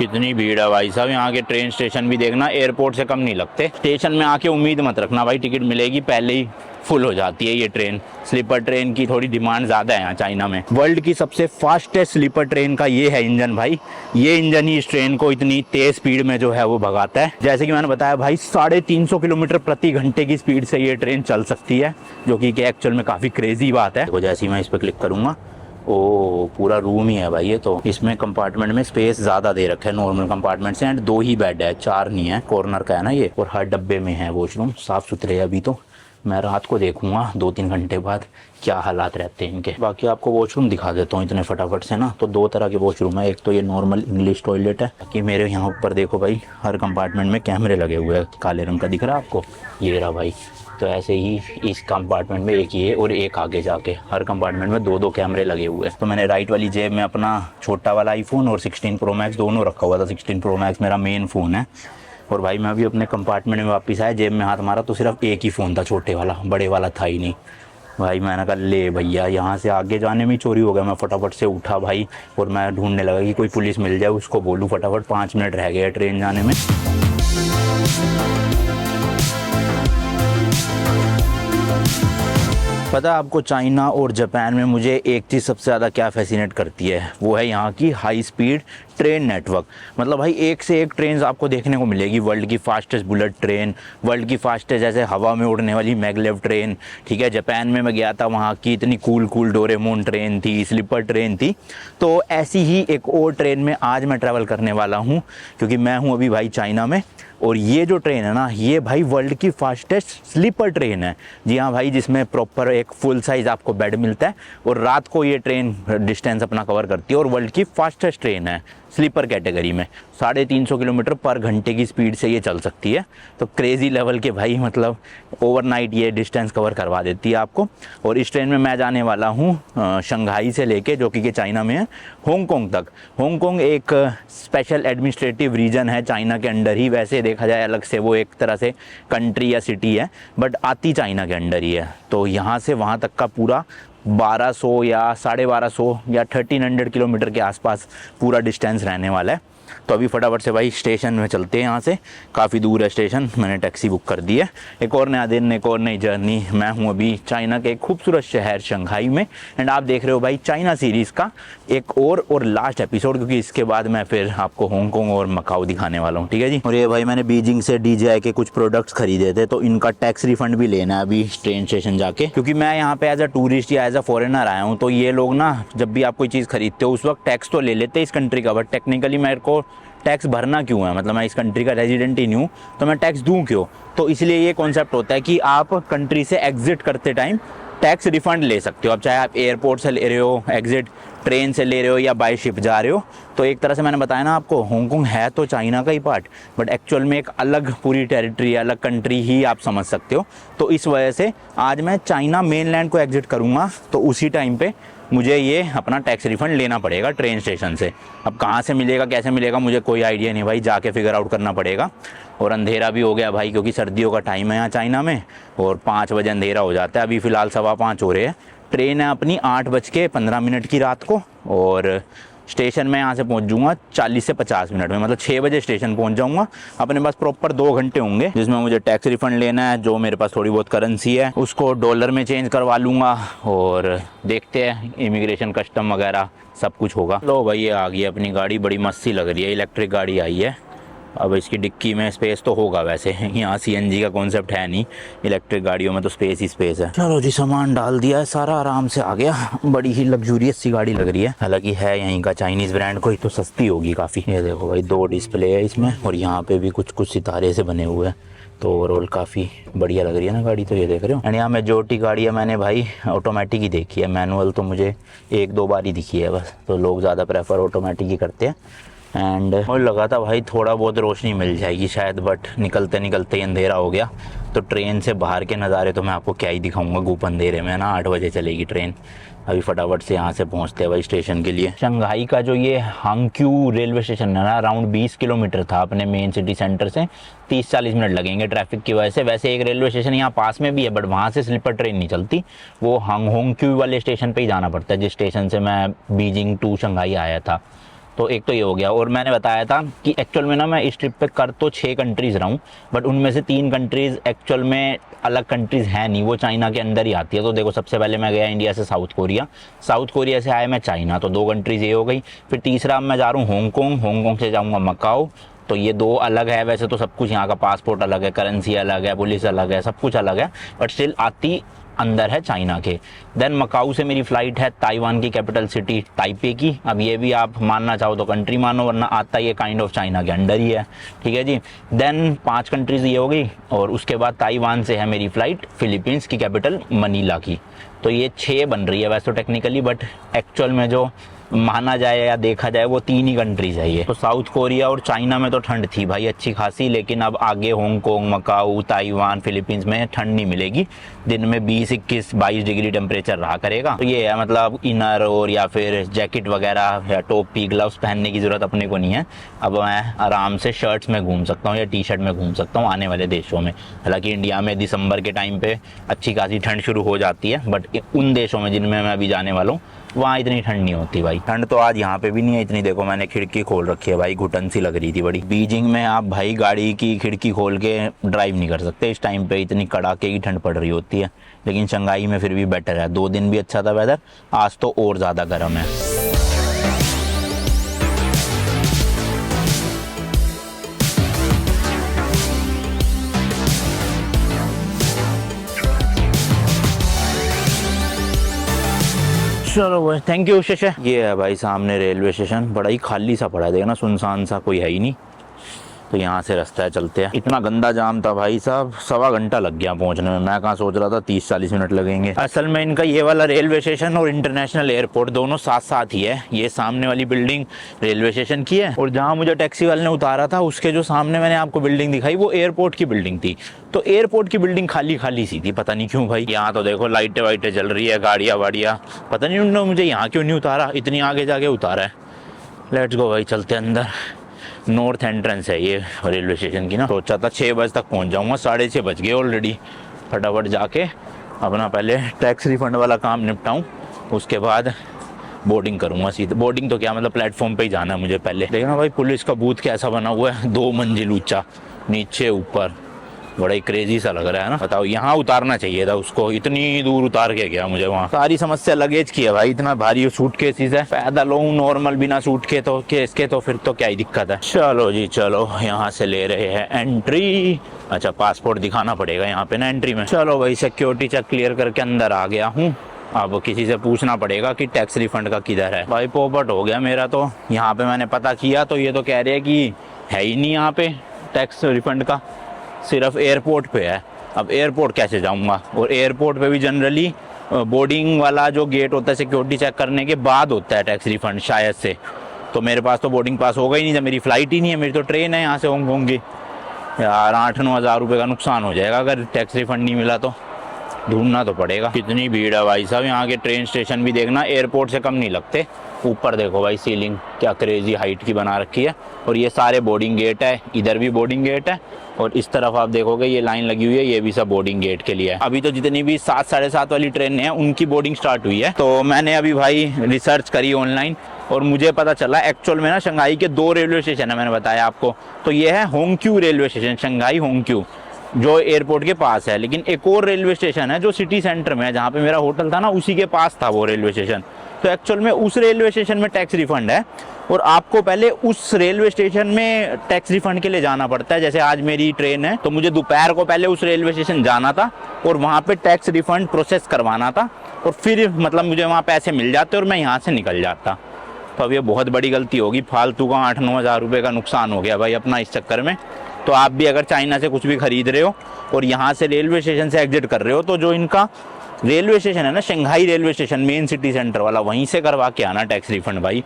कितनी भीड़ है भाई साहब। यहाँ के ट्रेन स्टेशन भी देखना एयरपोर्ट से कम नहीं लगते। स्टेशन में आके उम्मीद मत रखना भाई टिकट मिलेगी, पहले ही फुल हो जाती है ये ट्रेन। स्लीपर ट्रेन की थोड़ी डिमांड ज़्यादा है यहाँ चाइना में। वर्ल्ड की सबसे फास्टेस्ट स्लीपर ट्रेन का ये है इंजन भाई। ये इंजन ही इस ट्रेन को इतनी तेज स्पीड में जो है वो भगाता है। जैसे कि मैंने बताया भाई 350 किलोमीटर प्रति घंटे की स्पीड से ये ट्रेन चल सकती है, जो कि एक्चुअल में काफ़ी क्रेजी बात है। तो जैसे ही मैं इस पर क्लिक करूँगा, ओ पूरा रूम ही है भाई ये तो। इसमें कंपार्टमेंट में स्पेस ज़्यादा दे रखा है नॉर्मल कंपार्टमेंट से, एंड 2 ही बेड है, 4 नहीं है। कॉर्नर का है ना ये, और हर डब्बे में है वॉशरूम। साफ़ सुथरे है। अभी तो मैं रात को देखूंगा 2-3 घंटे बाद क्या हालात रहते हैं इनके। बाकी आपको वॉशरूम दिखा देता हूँ इतने फटाफट से ना। तो 2 तरह के वॉशरूम है। एक तो ये नॉर्मल इंग्लिश टॉयलेट है। बाकी मेरे यहाँ ऊपर देखो भाई, हर कंपार्टमेंट में कैमरे लगे हुए हैं। काले रंग का दिख रहा है आपको, ये रहा भाई। तो ऐसे ही इस कंपार्टमेंट में एक ये और एक आगे जाके, हर कंपार्टमेंट में 2-2 कैमरे लगे हुए हैं। तो मैंने राइट वाली जेब में अपना छोटा वाला आईफोन और 16 प्रो मैक्स दोनों रखा हुआ था। 16 प्रो मैक्स मेरा मेन फ़ोन है। और भाई मैं अभी अपने कंपार्टमेंट में वापस आया, जेब में हाथ मारा तो सिर्फ एक ही फ़ोन था, छोटे वाला, बड़े वाला था ही नहीं। भाई मैंने कहा ले भैया, यहाँ से आगे जाने में चोरी हो गया। मैं फटाफट से उठा भाई और मैं ढूंढने लगा कि कोई पुलिस मिल जाए, उसको बोलूँ फटाफट। 5 मिनट रह गए ट्रेन जाने में। पता है आपको, चाइना और जापान में मुझे एक चीज़ सबसे ज़्यादा क्या फैसिनेट करती है, वो है यहाँ की हाई स्पीड ट्रेन नेटवर्क। मतलब भाई एक से एक ट्रेन आपको देखने को मिलेगी। वर्ल्ड की फास्टेस्ट बुलेट ट्रेन, वर्ल्ड की फास्टेस्ट जैसे हवा में उड़ने वाली मैगलेव ट्रेन, ठीक है। जापान में मैं गया था, वहाँ की इतनी कूल डोरेमोन ट्रेन थी, स्लीपर ट्रेन थी। तो ऐसी ही एक और ट्रेन में आज मैं ट्रैवल करने वाला हूँ, क्योंकि मैं हूँ अभी भाई चाइना में। और ये जो ट्रेन है ना, ये भाई वर्ल्ड की फास्टेस्ट स्लीपर ट्रेन है। जी हाँ भाई, जिसमें प्रॉपर एक फुल साइज़ आपको बेड मिलता है, और रात को ये ट्रेन डिस्टेंस अपना कवर करती है। और वर्ल्ड की फास्टेस्ट ट्रेन है स्लीपर कैटेगरी में। 350 किलोमीटर पर घंटे की स्पीड से ये चल सकती है। तो क्रेज़ी लेवल के भाई, मतलब ओवरनाइट ये डिस्टेंस कवर करवा देती है आपको। और इस ट्रेन में मैं जाने वाला हूँ शंघाई से लेके, जो कि चाइना में है, हांगकांग तक। हांगकांग एक स्पेशल एडमिनिस्ट्रेटिव रीजन है चाइना के अंडर ही। वैसे देखा जाए अलग से वो एक तरह से कंट्री या सिटी है, बट आती चाइना के अंडर ही है। तो यहाँ से वहाँ तक का पूरा 1200 या 1250 या 1300 किलोमीटर के आसपास पूरा डिस्टेंस रहने वाला है। तो अभी फटाफट से भाई स्टेशन में चलते हैं। यहाँ से काफ़ी दूर है स्टेशन, मैंने टैक्सी बुक कर दी है। एक और नया दिन, एक और नई जर्नी। मैं हूँ अभी चाइना के एक खूबसूरत शहर शंघाई में, एंड आप देख रहे हो भाई चाइना सीरीज़ का एक और लास्ट एपिसोड, क्योंकि इसके बाद मैं फिर आपको हांगकांग और मकाऊ दिखाने वाला हूँ, ठीक है जी। और ये भाई मैंने बीजिंग से DJI के कुछ प्रोडक्ट्स खरीदे थे, तो इनका टैक्स रिफंड भी लेना है अभी ट्रेन स्टेशन जाके, क्योंकि मैं यहाँ पे एज अ टूरिस्ट या एज अ फॉरेनर आया हूँ। तो ये लोग ना, जब भी आप कोई चीज़ खरीदते हो उस वक्त टैक्स तो ले लेते हैं इस कंट्री का, बट टेक्निकली मेरे को टैक्स भरना क्यों है? मतलब मैं इस कंट्री का रेजिडेंट ही नहीं हूँ, तो मैं टैक्स दूँ क्यों? तो इसलिए ये कॉन्सेप्ट होता है कि आप कंट्री से एग्जिट करते टाइम टैक्स रिफंड ले सकते हो। अब चाहे आप एयरपोर्ट से ले रहे हो एग्जिट, ट्रेन से ले रहे हो, या बाय शिप जा रहे हो। तो एक तरह से मैंने बताया ना आपको, हांगकांग है तो चाइना का ही पार्ट, बट एक्चुअल में एक अलग पूरी टेरिटरी, अलग कंट्री ही आप समझ सकते हो। तो इस वजह से आज मैं चाइना मेनलैंड को एग्जिट करूँगा, तो उसी टाइम पे मुझे ये अपना टैक्स रिफंड लेना पड़ेगा ट्रेन स्टेशन से। अब कहाँ से मिलेगा, कैसे मिलेगा, मुझे कोई आइडिया नहीं भाई, जाके फिगर आउट करना पड़ेगा। और अंधेरा भी हो गया भाई, क्योंकि सर्दियों का टाइम है यहाँ चाइना में, और 5 बजे अंधेरा हो जाता है। अभी फ़िलहाल 5:15 हो रहे हैं। ट्रेन है अपनी 8:15 की रात को, और स्टेशन में यहाँ से पहुँच जाऊँगा 40 से 50 मिनट में। मतलब 6 बजे स्टेशन पहुँच जाऊँगा। अपने पास प्रॉपर 2 घंटे होंगे, जिसमें मुझे टैक्स रिफंड लेना है। जो मेरे पास थोड़ी बहुत करेंसी है उसको डॉलर में चेंज करवा लूँगा, और देखते हैं इमिग्रेशन, कस्टम वगैरह सब कुछ होगा। लो भाई, ये आ गई अपनी गाड़ी, बड़ी मस्त सी लग रही है। इलेक्ट्रिक गाड़ी आई है। अब इसकी डिक्की में स्पेस तो होगा, वैसे यहाँ CNG का कॉन्सेप्ट है नहीं, इलेक्ट्रिक गाड़ियों में तो स्पेस ही स्पेस है। चलो जी, सामान डाल दिया है सारा, आराम से आ गया। बड़ी ही लग्जूरियस सी गाड़ी लग रही है। हालांकि है यहीं का चाइनीज़ ब्रांड, कोई तो सस्ती होगी काफ़ी। ये देखो भाई, 2 डिस्प्ले है इसमें, और यहाँ पे भी कुछ सितारे से बने हुए हैं। तो ओवरऑल काफ़ी बढ़िया लग रही है ना गाड़ी, तो ये देख रहे हो। एंड यहाँ मेजॉरिटी गाड़ियाँ मैंने भाई ऑटोमेटिक ही देखी है, मैनुअल तो मुझे 1-2 बार ही दिखी है बस। तो लोग ज़्यादा प्रेफर ऑटोमेटिक ही करते हैं। एंड और लगा था भाई थोड़ा बहुत रोशनी मिल जाएगी शायद, बट निकलते निकलते ही अंधेरा हो गया। तो ट्रेन से बाहर के नज़ारे तो मैं आपको क्या ही दिखाऊंगा गुप अंधेरे में ना। 8 बजे चलेगी ट्रेन। अभी फटाफट से यहाँ से पहुँचते हैं भाई स्टेशन के लिए। शंघाई का जो ये हांगक्यू रेलवे स्टेशन है ना, अराउंड 20 किलोमीटर था अपने मेन सिटी सेंटर से। 30-40 मिनट लगेंगे ट्रैफिक की वजह से। वैसे एक रेलवे स्टेशन यहाँ पास में भी है, बट वहाँ से स्लीपर ट्रेन नहीं चलती, वो हांगक्यू वाले स्टेशन पर ही जाना पड़ता है, जिस स्टेशन से मैं बीजिंग टू शंघाई आया था। तो एक तो ये हो गया। और मैंने बताया था कि एक्चुअल में ना मैं इस ट्रिप पे कर तो 6 कंट्रीज़ रहा हूँ, बट उनमें से 3 कंट्रीज़ एक्चुअल में अलग कंट्रीज़ है नहीं, वो चाइना के अंदर ही आती है। तो देखो सबसे पहले मैं गया इंडिया से साउथ कोरिया, साउथ कोरिया से आया मैं चाइना, तो 2 कंट्रीज़ ये हो गई। फिर तीसरा अब मैं जा रहा हूँ हांगकॉन्ग, हांगकॉन्ग से जाऊँगा मकाओ। तो ये 2 अलग है, वैसे तो सब कुछ यहाँ का पासपोर्ट अलग है, करेंसी अलग है, पुलिस अलग है, सब कुछ अलग है, बट स्टिल आती अंदर है चाइना के। देन मकाऊ से मेरी फ़्लाइट है ताइवान की कैपिटल सिटी ताइपे की। अब ये भी आप मानना चाहो तो कंट्री मानो, वरना आता ये काइंड ऑफ चाइना के अंडर ही है, ठीक है जी। देन 5 कंट्रीज़ ये हो गई, और उसके बाद ताइवान से है मेरी फ़्लाइट फिलीपींस की कैपिटल मनीला की। तो ये 6 बन रही है वैसे तो टेक्निकली, बट एक्चुअल में जो माना जाए या देखा जाए वो 3 ही कंट्रीज है ये। तो साउथ कोरिया और चाइना में तो ठंड थी भाई अच्छी खासी, लेकिन अब आगे हांगकॉन्ग, मकाऊ, ताइवान, फिलीपींस में ठंड नहीं मिलेगी। दिन में 20, 21, 22 डिग्री टेम्परेचर रहा करेगा। तो ये है मतलब इनर और या फिर जैकेट वगैरह या टोपी ग्लव्स पहनने की ज़रूरत अपने को नहीं है। अब मैं आराम से शर्ट्स में घूम सकता हूँ या टी शर्ट में घूम सकता हूँ आने वाले देशों में। हालांकि इंडिया में दिसंबर के टाइम पे अच्छी खासी ठंड शुरू हो जाती है, बट उन देशों में जिनमें मैं अभी जाने वाला हूँ वहाँ इतनी ठंड नहीं होती भाई। ठंड तो आज यहाँ पे भी नहीं है इतनी, देखो मैंने खिड़की खोल रखी है भाई, घुटन सी लग रही थी बड़ी। बीजिंग में आप भाई गाड़ी की खिड़की खोल के ड्राइव नहीं कर सकते इस टाइम पे, इतनी कड़ाके की ठंड पड़ रही होती है। लेकिन शंघाई में फिर भी बेटर है, 2 दिन भी अच्छा था वेदर, आज तो और ज़्यादा गर्म है। चलो भाई, थैंक यू शशा। ये है भाई सामने रेलवे स्टेशन, बड़ा ही खाली सा पड़ा है, देखना सुनसान सा, कोई है ही नहीं। तो यहाँ से रास्ता है, चलते हैं। इतना गंदा जाम था भाई साहब, 1.25 घंटा लग गया पहुँचने में। मैं कहाँ सोच रहा था 30-40 मिनट लगेंगे। असल में इनका ये वाला रेलवे स्टेशन और इंटरनेशनल एयरपोर्ट दोनों साथ साथ ही है। ये सामने वाली बिल्डिंग रेलवे स्टेशन की है, और जहाँ मुझे टैक्सी वाले ने उतारा था उसके जो सामने मैंने आपको बिल्डिंग दिखाई वो एयरपोर्ट की बिल्डिंग थी। तो एयरपोर्ट की बिल्डिंग खाली खाली सी थी, पता नहीं क्यों भाई। यहाँ तो देखो लाइटें वाइटें जल रही है, गाड़ियाँ वाड़ियाँ, पता नहीं उन्होंने मुझे यहाँ क्यों नहीं उतारा, इतनी आगे जाके उतारा है। लेट्स गो भाई, चलते अंदर। नॉर्थ एंट्रेंस है ये रेलवे स्टेशन की ना। सोचा था 6 बजे तक पहुंच जाऊंगा, 6:30 बज गए ऑलरेडी। फटाफट जाके अपना पहले टैक्स रिफंड वाला काम निपटाऊं, उसके बाद बोर्डिंग करूंगा सीधे। बोर्डिंग तो क्या, मतलब प्लेटफॉर्म पे ही जाना है मुझे पहले। देखना भाई पुलिस का बूथ कैसा बना हुआ है, 2 मंजिल ऊंचा, नीचे ऊपर, बड़ा ही क्रेजी सा लग रहा है ना। बताओ यहाँ उतारना चाहिए था उसको, इतनी दूर उतार के गया मुझे वहाँ। सारी समस्या लगेज की है भाई, इतना भारी सूटकेस है, पैदल हूँ नॉर्मल बिना सूटकेस तो केस के, तो फिर तो क्या ही दिक्कत है। चलो जी चलो, यहाँ से ले रहे हैं एंट्री। अच्छा पासपोर्ट दिखाना पड़ेगा यहाँ पे ना एंट्री में। चलो भाई सिक्योरिटी चेक क्लियर करके अंदर आ गया हूँ। अब किसी से पूछना पड़ेगा कि टैक्स रिफंड का किधर है। भाई पोपट हो गया मेरा तो। यहाँ पे मैंने पता किया तो ये तो कह रहे हैं कि है ही नहीं यहाँ पे टैक्स रिफंड का, सिर्फ एयरपोर्ट पे है। अब एयरपोर्ट कैसे जाऊंगा, और एयरपोर्ट पे भी जनरली बोर्डिंग वाला जो गेट होता है सिक्योरिटी चेक करने के बाद होता है टैक्स रिफंड शायद से। तो मेरे पास तो बोर्डिंग पास होगा ही नहीं जब मेरी फ़्लाइट ही नहीं है, मेरी तो ट्रेन है यहाँ से हांगकॉन्ग की। यार 8-9 हज़ार रुपये का नुकसान हो जाएगा अगर टैक्स रिफंड नहीं मिला तो। ढूंढना तो पड़ेगा। कितनी भीड़ है भाई साहब, यहाँ के ट्रेन स्टेशन भी देखना एयरपोर्ट से कम नहीं लगते। ऊपर देखो भाई सीलिंग क्या क्रेजी हाइट की बना रखी है, और ये सारे बोर्डिंग गेट है, इधर भी बोर्डिंग गेट है, और इस तरफ आप देखोगे ये लाइन लगी हुई है, ये भी सब बोर्डिंग गेट के लिए है। अभी तो जितनी भी 7, 7:30 वाली ट्रेन है उनकी बोर्डिंग स्टार्ट हुई है। तो मैंने अभी भाई रिसर्च करी ऑनलाइन, और मुझे पता चला एक्चुअल में ना शंघाई के 2 रेलवे स्टेशन है, मैंने बताया आपको। तो ये है होंगक्यू रेलवे स्टेशन, शंघाई होंगक्यू, जो एयरपोर्ट के पास है। लेकिन एक और रेलवे स्टेशन है जो सिटी सेंटर में है, जहाँ पे मेरा होटल था ना उसी के पास था वो रेलवे स्टेशन। तो एक्चुअल में उस रेलवे स्टेशन में टैक्स रिफंड है, और आपको पहले उस रेलवे स्टेशन में टैक्स रिफंड के लिए जाना पड़ता है। जैसे आज मेरी ट्रेन है तो मुझे दोपहर को पहले उस रेलवे स्टेशन जाना था और वहाँ पे टैक्स रिफंड प्रोसेस करवाना था, और फिर मतलब मुझे वहाँ पैसे मिल जाते और मैं यहाँ से निकल जाता। तो अब ये बहुत बड़ी गलती होगी, फालतू का 8-9 हज़ार रुपये का नुकसान हो गया भाई अपना इस चक्कर में। तो आप भी अगर चाइना से कुछ भी खरीद रहे हो और यहाँ से रेलवे स्टेशन से एग्जिट कर रहे हो, तो जो इनका रेलवे स्टेशन है ना Shanghai railway station main city centre वाला, वहीं से करवा के आना टैक्स रिफंड भाई।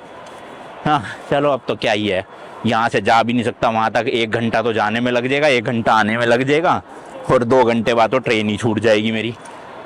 हाँ चलो अब तो क्या ही है, यहाँ से जा भी नहीं सकता वहाँ तक, 1 घंटा तो जाने में लग जाएगा, 1 घंटा आने में लग जाएगा, और 2 घंटे बाद तो ट्रेन ही छूट जाएगी मेरी।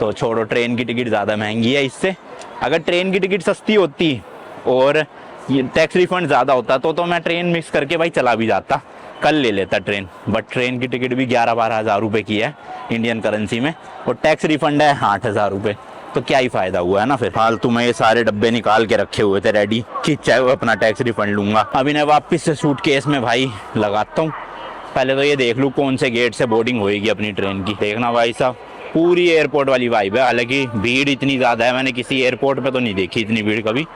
तो छोड़ो, ट्रेन की टिकट ज़्यादा महंगी है इससे। अगर ट्रेन की टिकट सस्ती होती और ये टैक्स रिफंड ज़्यादा होता तो मैं ट्रेन मिक्स करके भाई चला भी जाता, कल ले लेता ट्रेन। बट ट्रेन की टिकट भी 11-12 हज़ार रुपये की है इंडियन करेंसी में, और टैक्स रिफंड है 8 हज़ार रुपये। तो क्या ही फायदा हुआ है ना। फिर फालतू में ये सारे डब्बे निकाल के रखे हुए थे रेडी कि चाहे वो अपना टैक्स रिफंड लूंगा। अभी मैं वापस से सूटकेस में भाई लगाता हूँ। पहले तो ये देख लूँ कौन से गेट से बोर्डिंग होएगी अपनी ट्रेन की। देखना भाई साहब पूरी एयरपोर्ट वाली वाइब है। हालांकि भीड़ इतनी ज़्यादा है, मैंने किसी एयरपोर्ट पे तो नहीं देखी इतनी भीड़ कभी,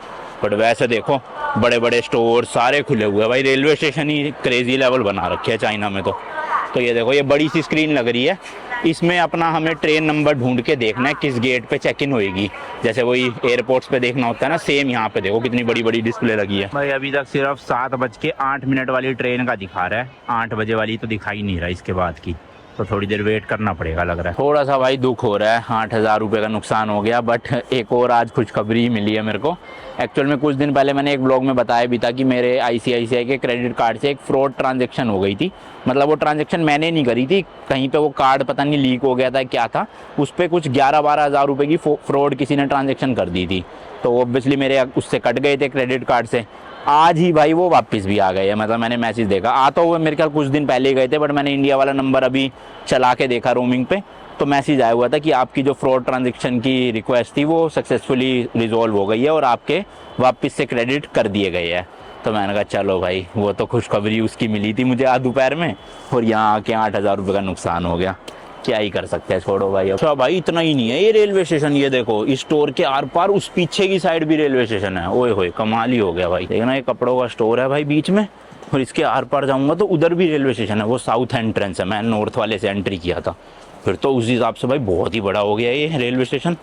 बट वैसे देखो बड़े बड़े स्टोर सारे खुले हुए हैं भाई। रेलवे स्टेशन ही क्रेजी लेवल बना रखे है चाइना में। तो ये देखो ये बड़ी सी स्क्रीन लग रही है, इसमें अपना हमें ट्रेन नंबर ढूंढ के देखना है किस गेट पे चेक इन होएगी। जैसे वही एयरपोर्ट्स पे देखना होता है ना, सेम यहाँ पे देखो कितनी बड़ी बड़ी डिस्प्ले लगी है भाई। अभी तक सिर्फ 7:08 वाली ट्रेन का दिखा रहा है, 8 बजे वाली तो दिखाई नहीं रहा इसके बाद की, तो थोड़ी देर वेट करना पड़ेगा लग रहा है। थोड़ा सा भाई दुख हो रहा है, 8,000 रुपये का नुकसान हो गया, बट एक और आज खुशखबरी मिली है मेरे को। एक्चुअल में कुछ दिन पहले मैंने एक ब्लॉग में बताया भी था कि मेरे ICICI के क्रेडिट कार्ड से एक फ्रॉड ट्रांजैक्शन हो गई थी। मतलब वो ट्रांजैक्शन मैंने नहीं करी थी, कहीं पे वो कार्ड पता नहीं लीक हो गया था क्या था, उस पर कुछ 11-12 हज़ार रुपये की फ्रॉड किसी ने ट्रांजैक्शन कर दी थी। तो ऑब्वियसली मेरे उससे कट गए थे क्रेडिट कार्ड से। आज ही भाई वो वापस भी आ गए हैं। मतलब मैंने मैसेज देखा, आता हुआ मेरे ख्याल कुछ दिन पहले गए थे, बट मैंने इंडिया वाला नंबर अभी चला के देखा रोमिंग पे, तो मैसेज आया हुआ था कि आपकी जो फ्रॉड ट्रांजैक्शन की रिक्वेस्ट थी वो सक्सेसफुली रिजॉल्व हो गई है और आपके वापस से क्रेडिट कर दिए गए हैं। तो मैंने कहा चलो भाई, वो तो खुशखबरी उसकी मिली थी मुझे आज दोपहर में, और यहाँ आके 8,000 रुपये का नुकसान हो गया। क्या ही कर सकते हैं, छोड़ो भाई। अच्छा भाई इतना ही नहीं है ये रेलवे स्टेशन, ये देखो इस स्टोर के आर पार उस पीछे की साइड भी रेलवे स्टेशन है। ओए होए कमाल ही हो गया भाई। देखना ये कपड़ों का स्टोर है भाई बीच में, और इसके आर पार जाऊंगा तो उधर भी रेलवे स्टेशन है। वो साउथ एंट्रेंस है, मैं नॉर्थ वाले से एंट्री किया था। फिर तो उस हिसाब से भाई बहुत ही बड़ा हो गया ये रेलवे स्टेशन,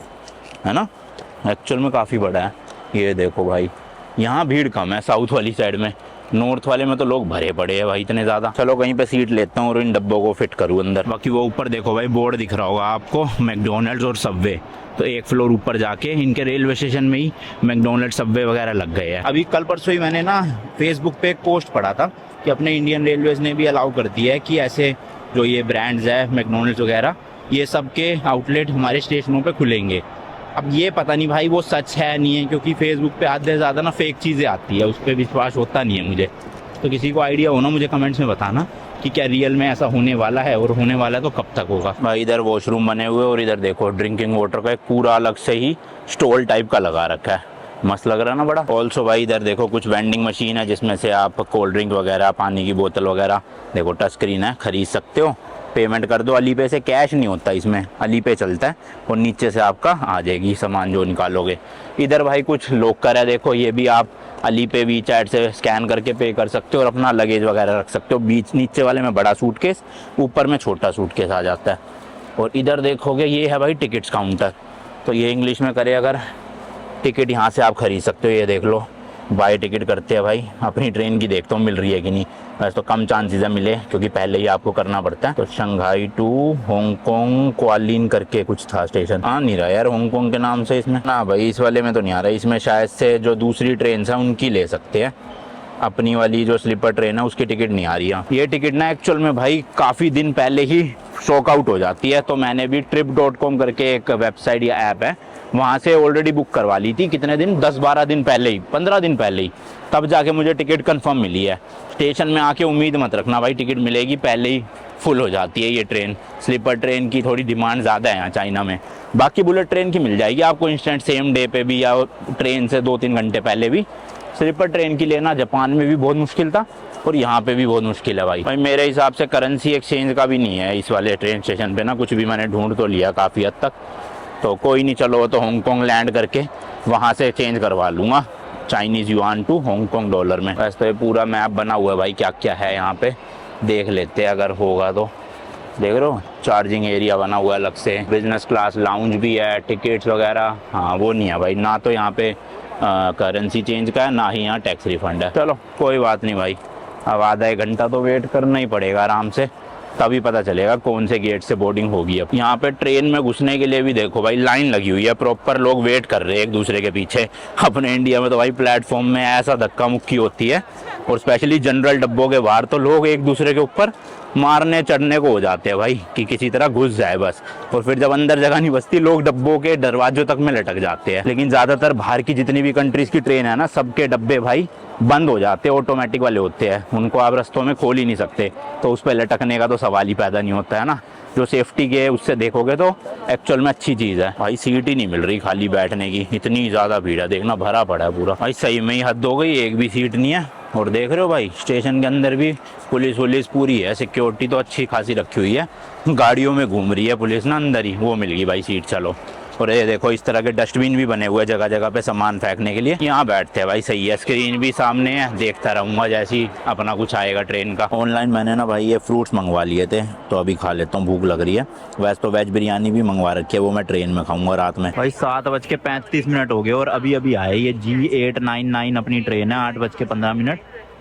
है ना। एक्चुअल में काफ़ी बड़ा है। ये देखो भाई यहाँ भीड़ कम है साउथ वाली साइड में, नॉर्थ वाले में तो लोग भरे पड़े हैं भाई इतने ज़्यादा। चलो कहीं पे सीट लेता हूँ और इन डब्बों को फिट करूँ अंदर। बाकी वो ऊपर देखो भाई बोर्ड दिख रहा होगा आपको, मैकडोनल्ड्स और सबवे। तो एक फ्लोर ऊपर जाके इनके रेलवे स्टेशन में ही मैकडोनल्ड्स सबवे वगैरह लग गए हैं। अभी कल परसों ही मैंने ना फेसबुक पे एक पोस्ट पढ़ा था कि अपने इंडियन रेलवेज ने भी अलाउ कर दिया है कि ऐसे जो ये ब्रांड्स है मैकडोनल्ड्स वगैरह, ये सब के आउटलेट हमारे स्टेशनों पे खुलेंगे। अब ये पता नहीं भाई वो सच है नहीं है, क्योंकि फेसबुक पे आधे से ज़्यादा ना फेक चीज़ें आती है, उस पर विश्वास होता नहीं है मुझे। तो किसी को आइडिया हो ना मुझे कमेंट्स में बताना कि क्या रियल में ऐसा होने वाला है, और होने वाला है तो कब तक होगा। भाई इधर वॉशरूम बने हुए, और इधर देखो ड्रिंकिंग वाटर का एक पूरा अलग से ही स्टॉल टाइप का लगा रखा है, मस्त लग रहा है ना बड़ा। ऑल्सो भाई इधर देखो कुछ वेंडिंग मशीन है जिसमें से आप कोल्ड ड्रिंक वगैरह, पानी की बोतल वगैरह, देखो टच स्क्रीन है, खरीद सकते हो। पेमेंट कर दो अली पे से, कैश नहीं होता इसमें, अली पे चलता है, और नीचे से आपका आ जाएगी सामान जो निकालोगे। इधर भाई कुछ लॉकर है, देखो ये भी आप अली पे वी चैट से स्कैन करके पे कर सकते हो और अपना लगेज वगैरह रख सकते हो। बीच नीचे वाले में बड़ा सूटकेस, ऊपर में छोटा सूटकेस आ जाता है। और इधर देखोगे ये है भाई टिकट्स काउंटर, तो ये इंग्लिश में करे अगर, टिकट यहाँ से आप खरीद सकते हो। ये देख लो बाय टिकट करते हैं भाई। अपनी ट्रेन की देखता हूँ मिल रही है कि नहीं, वैसे तो कम चांसेस है मिले क्योंकि पहले ही आपको करना पड़ता है। तो शंघाई टू हांगकांग क्वालिन करके कुछ था स्टेशन, आ नहीं रहा यार हांगकांग के नाम से इसमें ना भाई, इस वाले में तो नहीं आ रहा। इसमें शायद से जो दूसरी ट्रेन है उनकी ले सकते हैं, अपनी वाली जो स्लीपर ट्रेन है उसकी टिकट नहीं आ रही है। ये टिकट ना एक्चुअल में भाई काफ़ी दिन पहले ही शॉक आउट हो जाती है, तो मैंने भी trip.com करके एक वेबसाइट या ऐप है, वहाँ से ऑलरेडी बुक करवा ली थी। कितने दिन, 10-12 दिन पहले ही, 15 दिन पहले ही, तब जाके मुझे टिकट कंफर्म मिली है। स्टेशन में आके उम्मीद मत रखना भाई टिकट मिलेगी, पहले ही फुल हो जाती है ये ट्रेन। स्लीपर ट्रेन की थोड़ी डिमांड ज़्यादा है यहाँ चाइना में। बाकी बुलेट ट्रेन की मिल जाएगी आपको इंस्टेंट सेम डे पे भी, या ट्रेन से 2-3 घंटे पहले भी। स्लीपर ट्रेन की लेना जापान में भी बहुत मुश्किल था और यहाँ पे भी बहुत मुश्किल है भाई। मेरे हिसाब से करेंसी एक्सचेंज का भी नहीं है इस वाले ट्रेन स्टेशन पे ना, कुछ भी मैंने ढूंढ तो लिया काफ़ी हद तक। तो कोई नहीं, चलो तो हांगकांग लैंड करके वहाँ से चेंज करवा लूँगा Chinese yuan to Hong Kong dollar में। वैसे तो ये पूरा मैप बना हुआ है भाई, क्या क्या है यहाँ पे देख लेते हैं अगर होगा तो। देख रहे हो चार्जिंग एरिया बना हुआ है अलग से, बिजनेस क्लास लाउंज भी है, टिकट्स वगैरह। हाँ वो नहीं है भाई, ना तो यहाँ पे करेंसी चेंज का है, ना ही यहाँ टैक्स रिफंड है। चलो कोई बात नहीं भाई, अब आधा एक घंटा तो वेट करना ही पड़ेगा आराम से, तभी पता चलेगा कौन से गेट से बोर्डिंग होगी। अब यहाँ पे ट्रेन में घुसने के लिए भी देखो भाई लाइन लगी हुई है, प्रॉपर लोग वेट कर रहे हैं एक दूसरे के पीछे। अपने इंडिया में तो भाई प्लेटफॉर्म में ऐसा धक्का मुक्की होती है, और स्पेशली जनरल डब्बों के बाहर तो लोग एक दूसरे के ऊपर मारने चढ़ने को हो जाते हैं भाई कि किसी तरह घुस जाए बस। और फिर जब अंदर जगह नहीं बचती, लोग डब्बों के दरवाजों तक में लटक जाते हैं। लेकिन ज़्यादातर बाहर की जितनी भी कंट्रीज़ की ट्रेन है ना, सबके डब्बे भाई बंद हो जाते हैं, ऑटोमेटिक वाले होते हैं, उनको आप रस्तों में खोल ही नहीं सकते। तो उस पर लटकने का तो सवाल ही पैदा नहीं होता है ना। जो सेफ्टी के उससे देखोगे तो एक्चुअल में अच्छी चीज़ है भाई। सीट ही नहीं मिल रही खाली बैठने की, इतनी ज़्यादा भीड़ है, देखना भरा पड़ा है पूरा भाई। सही में ही हद हो गई, एक भी सीट नहीं है। और देख रहे हो भाई स्टेशन के अंदर भी पुलिस पूरी है, सिक्योरिटी तो अच्छी खासी रखी हुई है। गाड़ियों में घूम रही है पुलिस ना अंदर ही, वो मिल गई भाई सीट। चलो, और ये देखो इस तरह के डस्टबिन भी बने हुए जगह जगह पे सामान फेंकने के लिए, यहाँ बैठते हैं भाई। सही है, स्क्रीन भी सामने है, देखता रहूँगा जैसे ही अपना कुछ आएगा ट्रेन का। ऑनलाइन मैंने ना भाई ये फ्रूट्स मंगवा लिए थे, तो अभी खा लेता हूँ, भूख लग रही है। वैसे तो वेज बिरयानी भी मंगवा रखी है, वो मैं ट्रेन में खाऊंगा रात में। भाई 7:35 हो गए और अभी अभी आए। ये G899 अपनी ट्रेन है, 8:15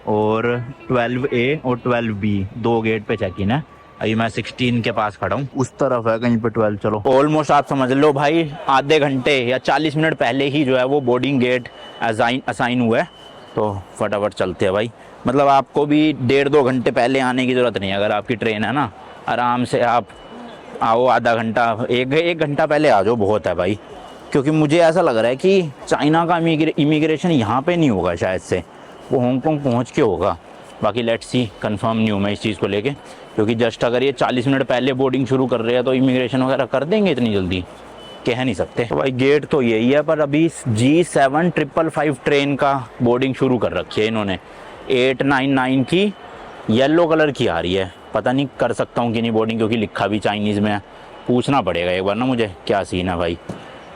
और 12A और 12B 2 गेट पे चेक इन है। अभी मैं 16 के पास खड़ा हूँ, उस तरफ है कहीं पे 12। चलो, ऑलमोस्ट आप समझ लो भाई आधे घंटे या 40 मिनट पहले ही जो है वो बोर्डिंग गेट असाइन हुआ है। तो फटाफट चलते हैं भाई। मतलब आपको भी 1.5-2 घंटे पहले आने की ज़रूरत नहीं है। अगर आपकी ट्रेन है ना, आराम से आप आओ, आधा घंटा एक घंटा पहले आ जाओ, बहुत है भाई। क्योंकि मुझे ऐसा लग रहा है कि चाइना का इमिग्रेशन यहाँ पे नहीं होगा शायद से, वो हांगकांग पहुँच के होगा। बाकी लेट्स सी, कंफर्म नहीं हूँ मैं इस चीज़ को लेके, क्योंकि जस्ट अगर ये 40 मिनट पहले बोर्डिंग शुरू कर रहे हैं तो इमिग्रेशन वगैरह कर देंगे इतनी जल्दी, कह नहीं सकते। तो भाई गेट तो यही है, पर अभी G7555 ट्रेन का बोर्डिंग शुरू कर रखी है इन्होंने। 899 की येलो कलर की आ रही है, पता नहीं कर सकता हूँ कि नहीं बोर्डिंग, क्योंकि लिखा भी चाइनीज़ में है। पूछना पड़ेगा एक बार ना मुझे क्या सीन है भाई,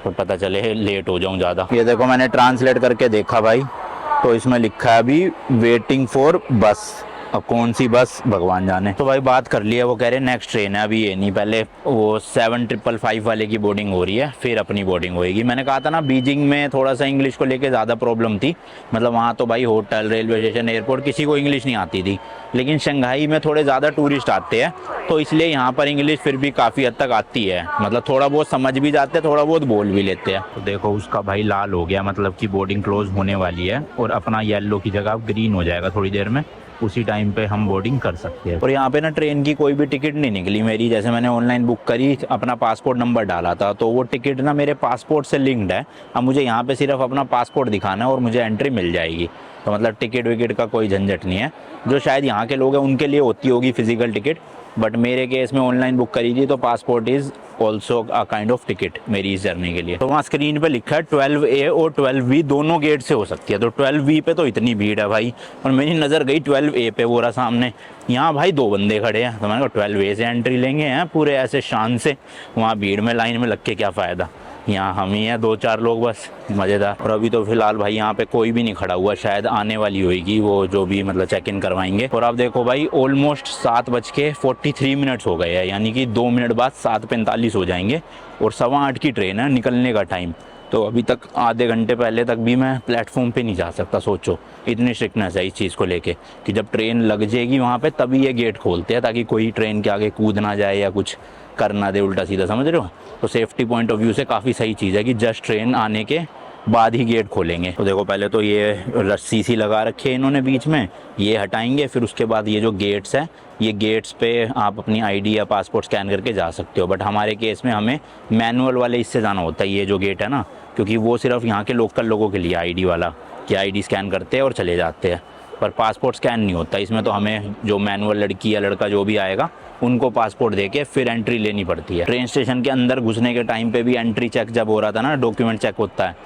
तो पता चले लेट हो जाऊँ ज़्यादा। ये देखो मैंने ट्रांसलेट करके देखा भाई, तो इसमें लिखा है अभी वेटिंग फॉर बस। अब कौन सी बस भगवान जाने। तो भाई बात कर लिया, वो कह रहे नेक्स्ट ट्रेन है, अभी ये नहीं, पहले वो 7555 वाले की बोर्डिंग हो रही है, फिर अपनी बोर्डिंग होएगी। मैंने कहा था ना बीजिंग में थोड़ा सा इंग्लिश को लेके ज़्यादा प्रॉब्लम थी। मतलब वहाँ तो भाई होटल, रेलवे स्टेशन, एयरपोर्ट किसी को इंग्लिश नहीं आती थी। लेकिन शंघाई में थोड़े ज़्यादा टूरिस्ट आते हैं, तो इसलिए यहाँ पर इंग्लिश फिर भी काफ़ी हद तक आती है। मतलब थोड़ा बहुत समझ भी जाते हैं, थोड़ा बहुत बोल भी लेते हैं। तो देखो उसका भाई लाल हो गया, मतलब कि बोर्डिंग क्लोज होने वाली है, और अपना येलो की जगह ग्रीन हो जाएगा थोड़ी देर में। उसी टाइम पे हम बोर्डिंग कर सकते हैं। और यहाँ पे ना ट्रेन की कोई भी टिकट नहीं निकली मेरी। जैसे मैंने ऑनलाइन बुक करी, अपना पासपोर्ट नंबर डाला था, तो वो टिकट ना मेरे पासपोर्ट से लिंक्ड है। अब मुझे यहाँ पे सिर्फ अपना पासपोर्ट दिखाना है और मुझे एंट्री मिल जाएगी। तो मतलब टिकट विकेट का कोई झंझट नहीं है। जो शायद यहाँ के लोग हैं उनके लिए होती होगी फिजिकल टिकट, बट मेरे केस में ऑनलाइन बुक करी थी, तो passport is also a kind of ticket मेरी इस जर्नी के लिए। तो वहाँ स्क्रीन पे लिखा है 12A और 12B दोनों गेट से हो सकती है। तो 12B पे तो इतनी भीड़ है भाई, और मेरी नज़र गई 12A पे, वो रहा सामने। यहाँ भाई 2 बंदे खड़े हैं, तो मैंने कहा 12A से एंट्री लेंगे हैं पूरे ऐसे शान से, वहाँ भीड़ में लाइन में लग के क्या फ़ायदा। यहाँ हम ही हैं 2-4 लोग बस, मज़ेदार। और अभी तो फिलहाल भाई यहाँ पे कोई भी नहीं खड़ा हुआ, शायद आने वाली होगी वो जो भी मतलब चेक इन करवाएंगे। और आप देखो भाई ऑलमोस्ट 7:43 हो गए हैं, यानी कि 2 मिनट बाद 7:45 हो जाएंगे, और 7:15 की ट्रेन है निकलने का टाइम। तो अभी तक आधे घंटे पहले तक भी मैं प्लेटफॉर्म पे नहीं जा सकता। सोचो इतनी स्ट्रिक्टनेस है इस चीज़ को लेके कि जब ट्रेन लग जाएगी वहाँ पे तभी ये गेट खोलते हैं, ताकि कोई ट्रेन के आगे कूद ना जाए या कुछ कर ना दे उल्टा सीधा, समझ रहे हो। तो सेफ्टी पॉइंट ऑफ व्यू से काफ़ी सही चीज़ है कि जस्ट ट्रेन आने के बाद ही गेट खोलेंगे। तो देखो पहले तो ये रस्सी सी लगा रखी है इन्होंने बीच में, ये हटाएंगे, फिर उसके बाद ये जो गेट्स है, ये गेट्स पे आप अपनी आईडी या पासपोर्ट स्कैन करके जा सकते हो। बट हमारे केस में हमें मैनुअल वाले इससे जाना होता है, ये जो गेट है ना, क्योंकि वो सिर्फ यहाँ के लोकल लोगों के लिए आईडी वाला, कि आईडी स्कैन करते हैं और चले जाते हैं, पर पासपोर्ट स्कैन नहीं होता इसमें। तो हमें जो मैनुअल लड़की या लड़का जो भी आएगा उनको पासपोर्ट देके फिर एंट्री लेनी पड़ती है। ट्रेन स्टेशन के अंदर घुसने के टाइम पे भी एंट्री चेक जब हो रहा था ना, डॉक्यूमेंट चेक होता है,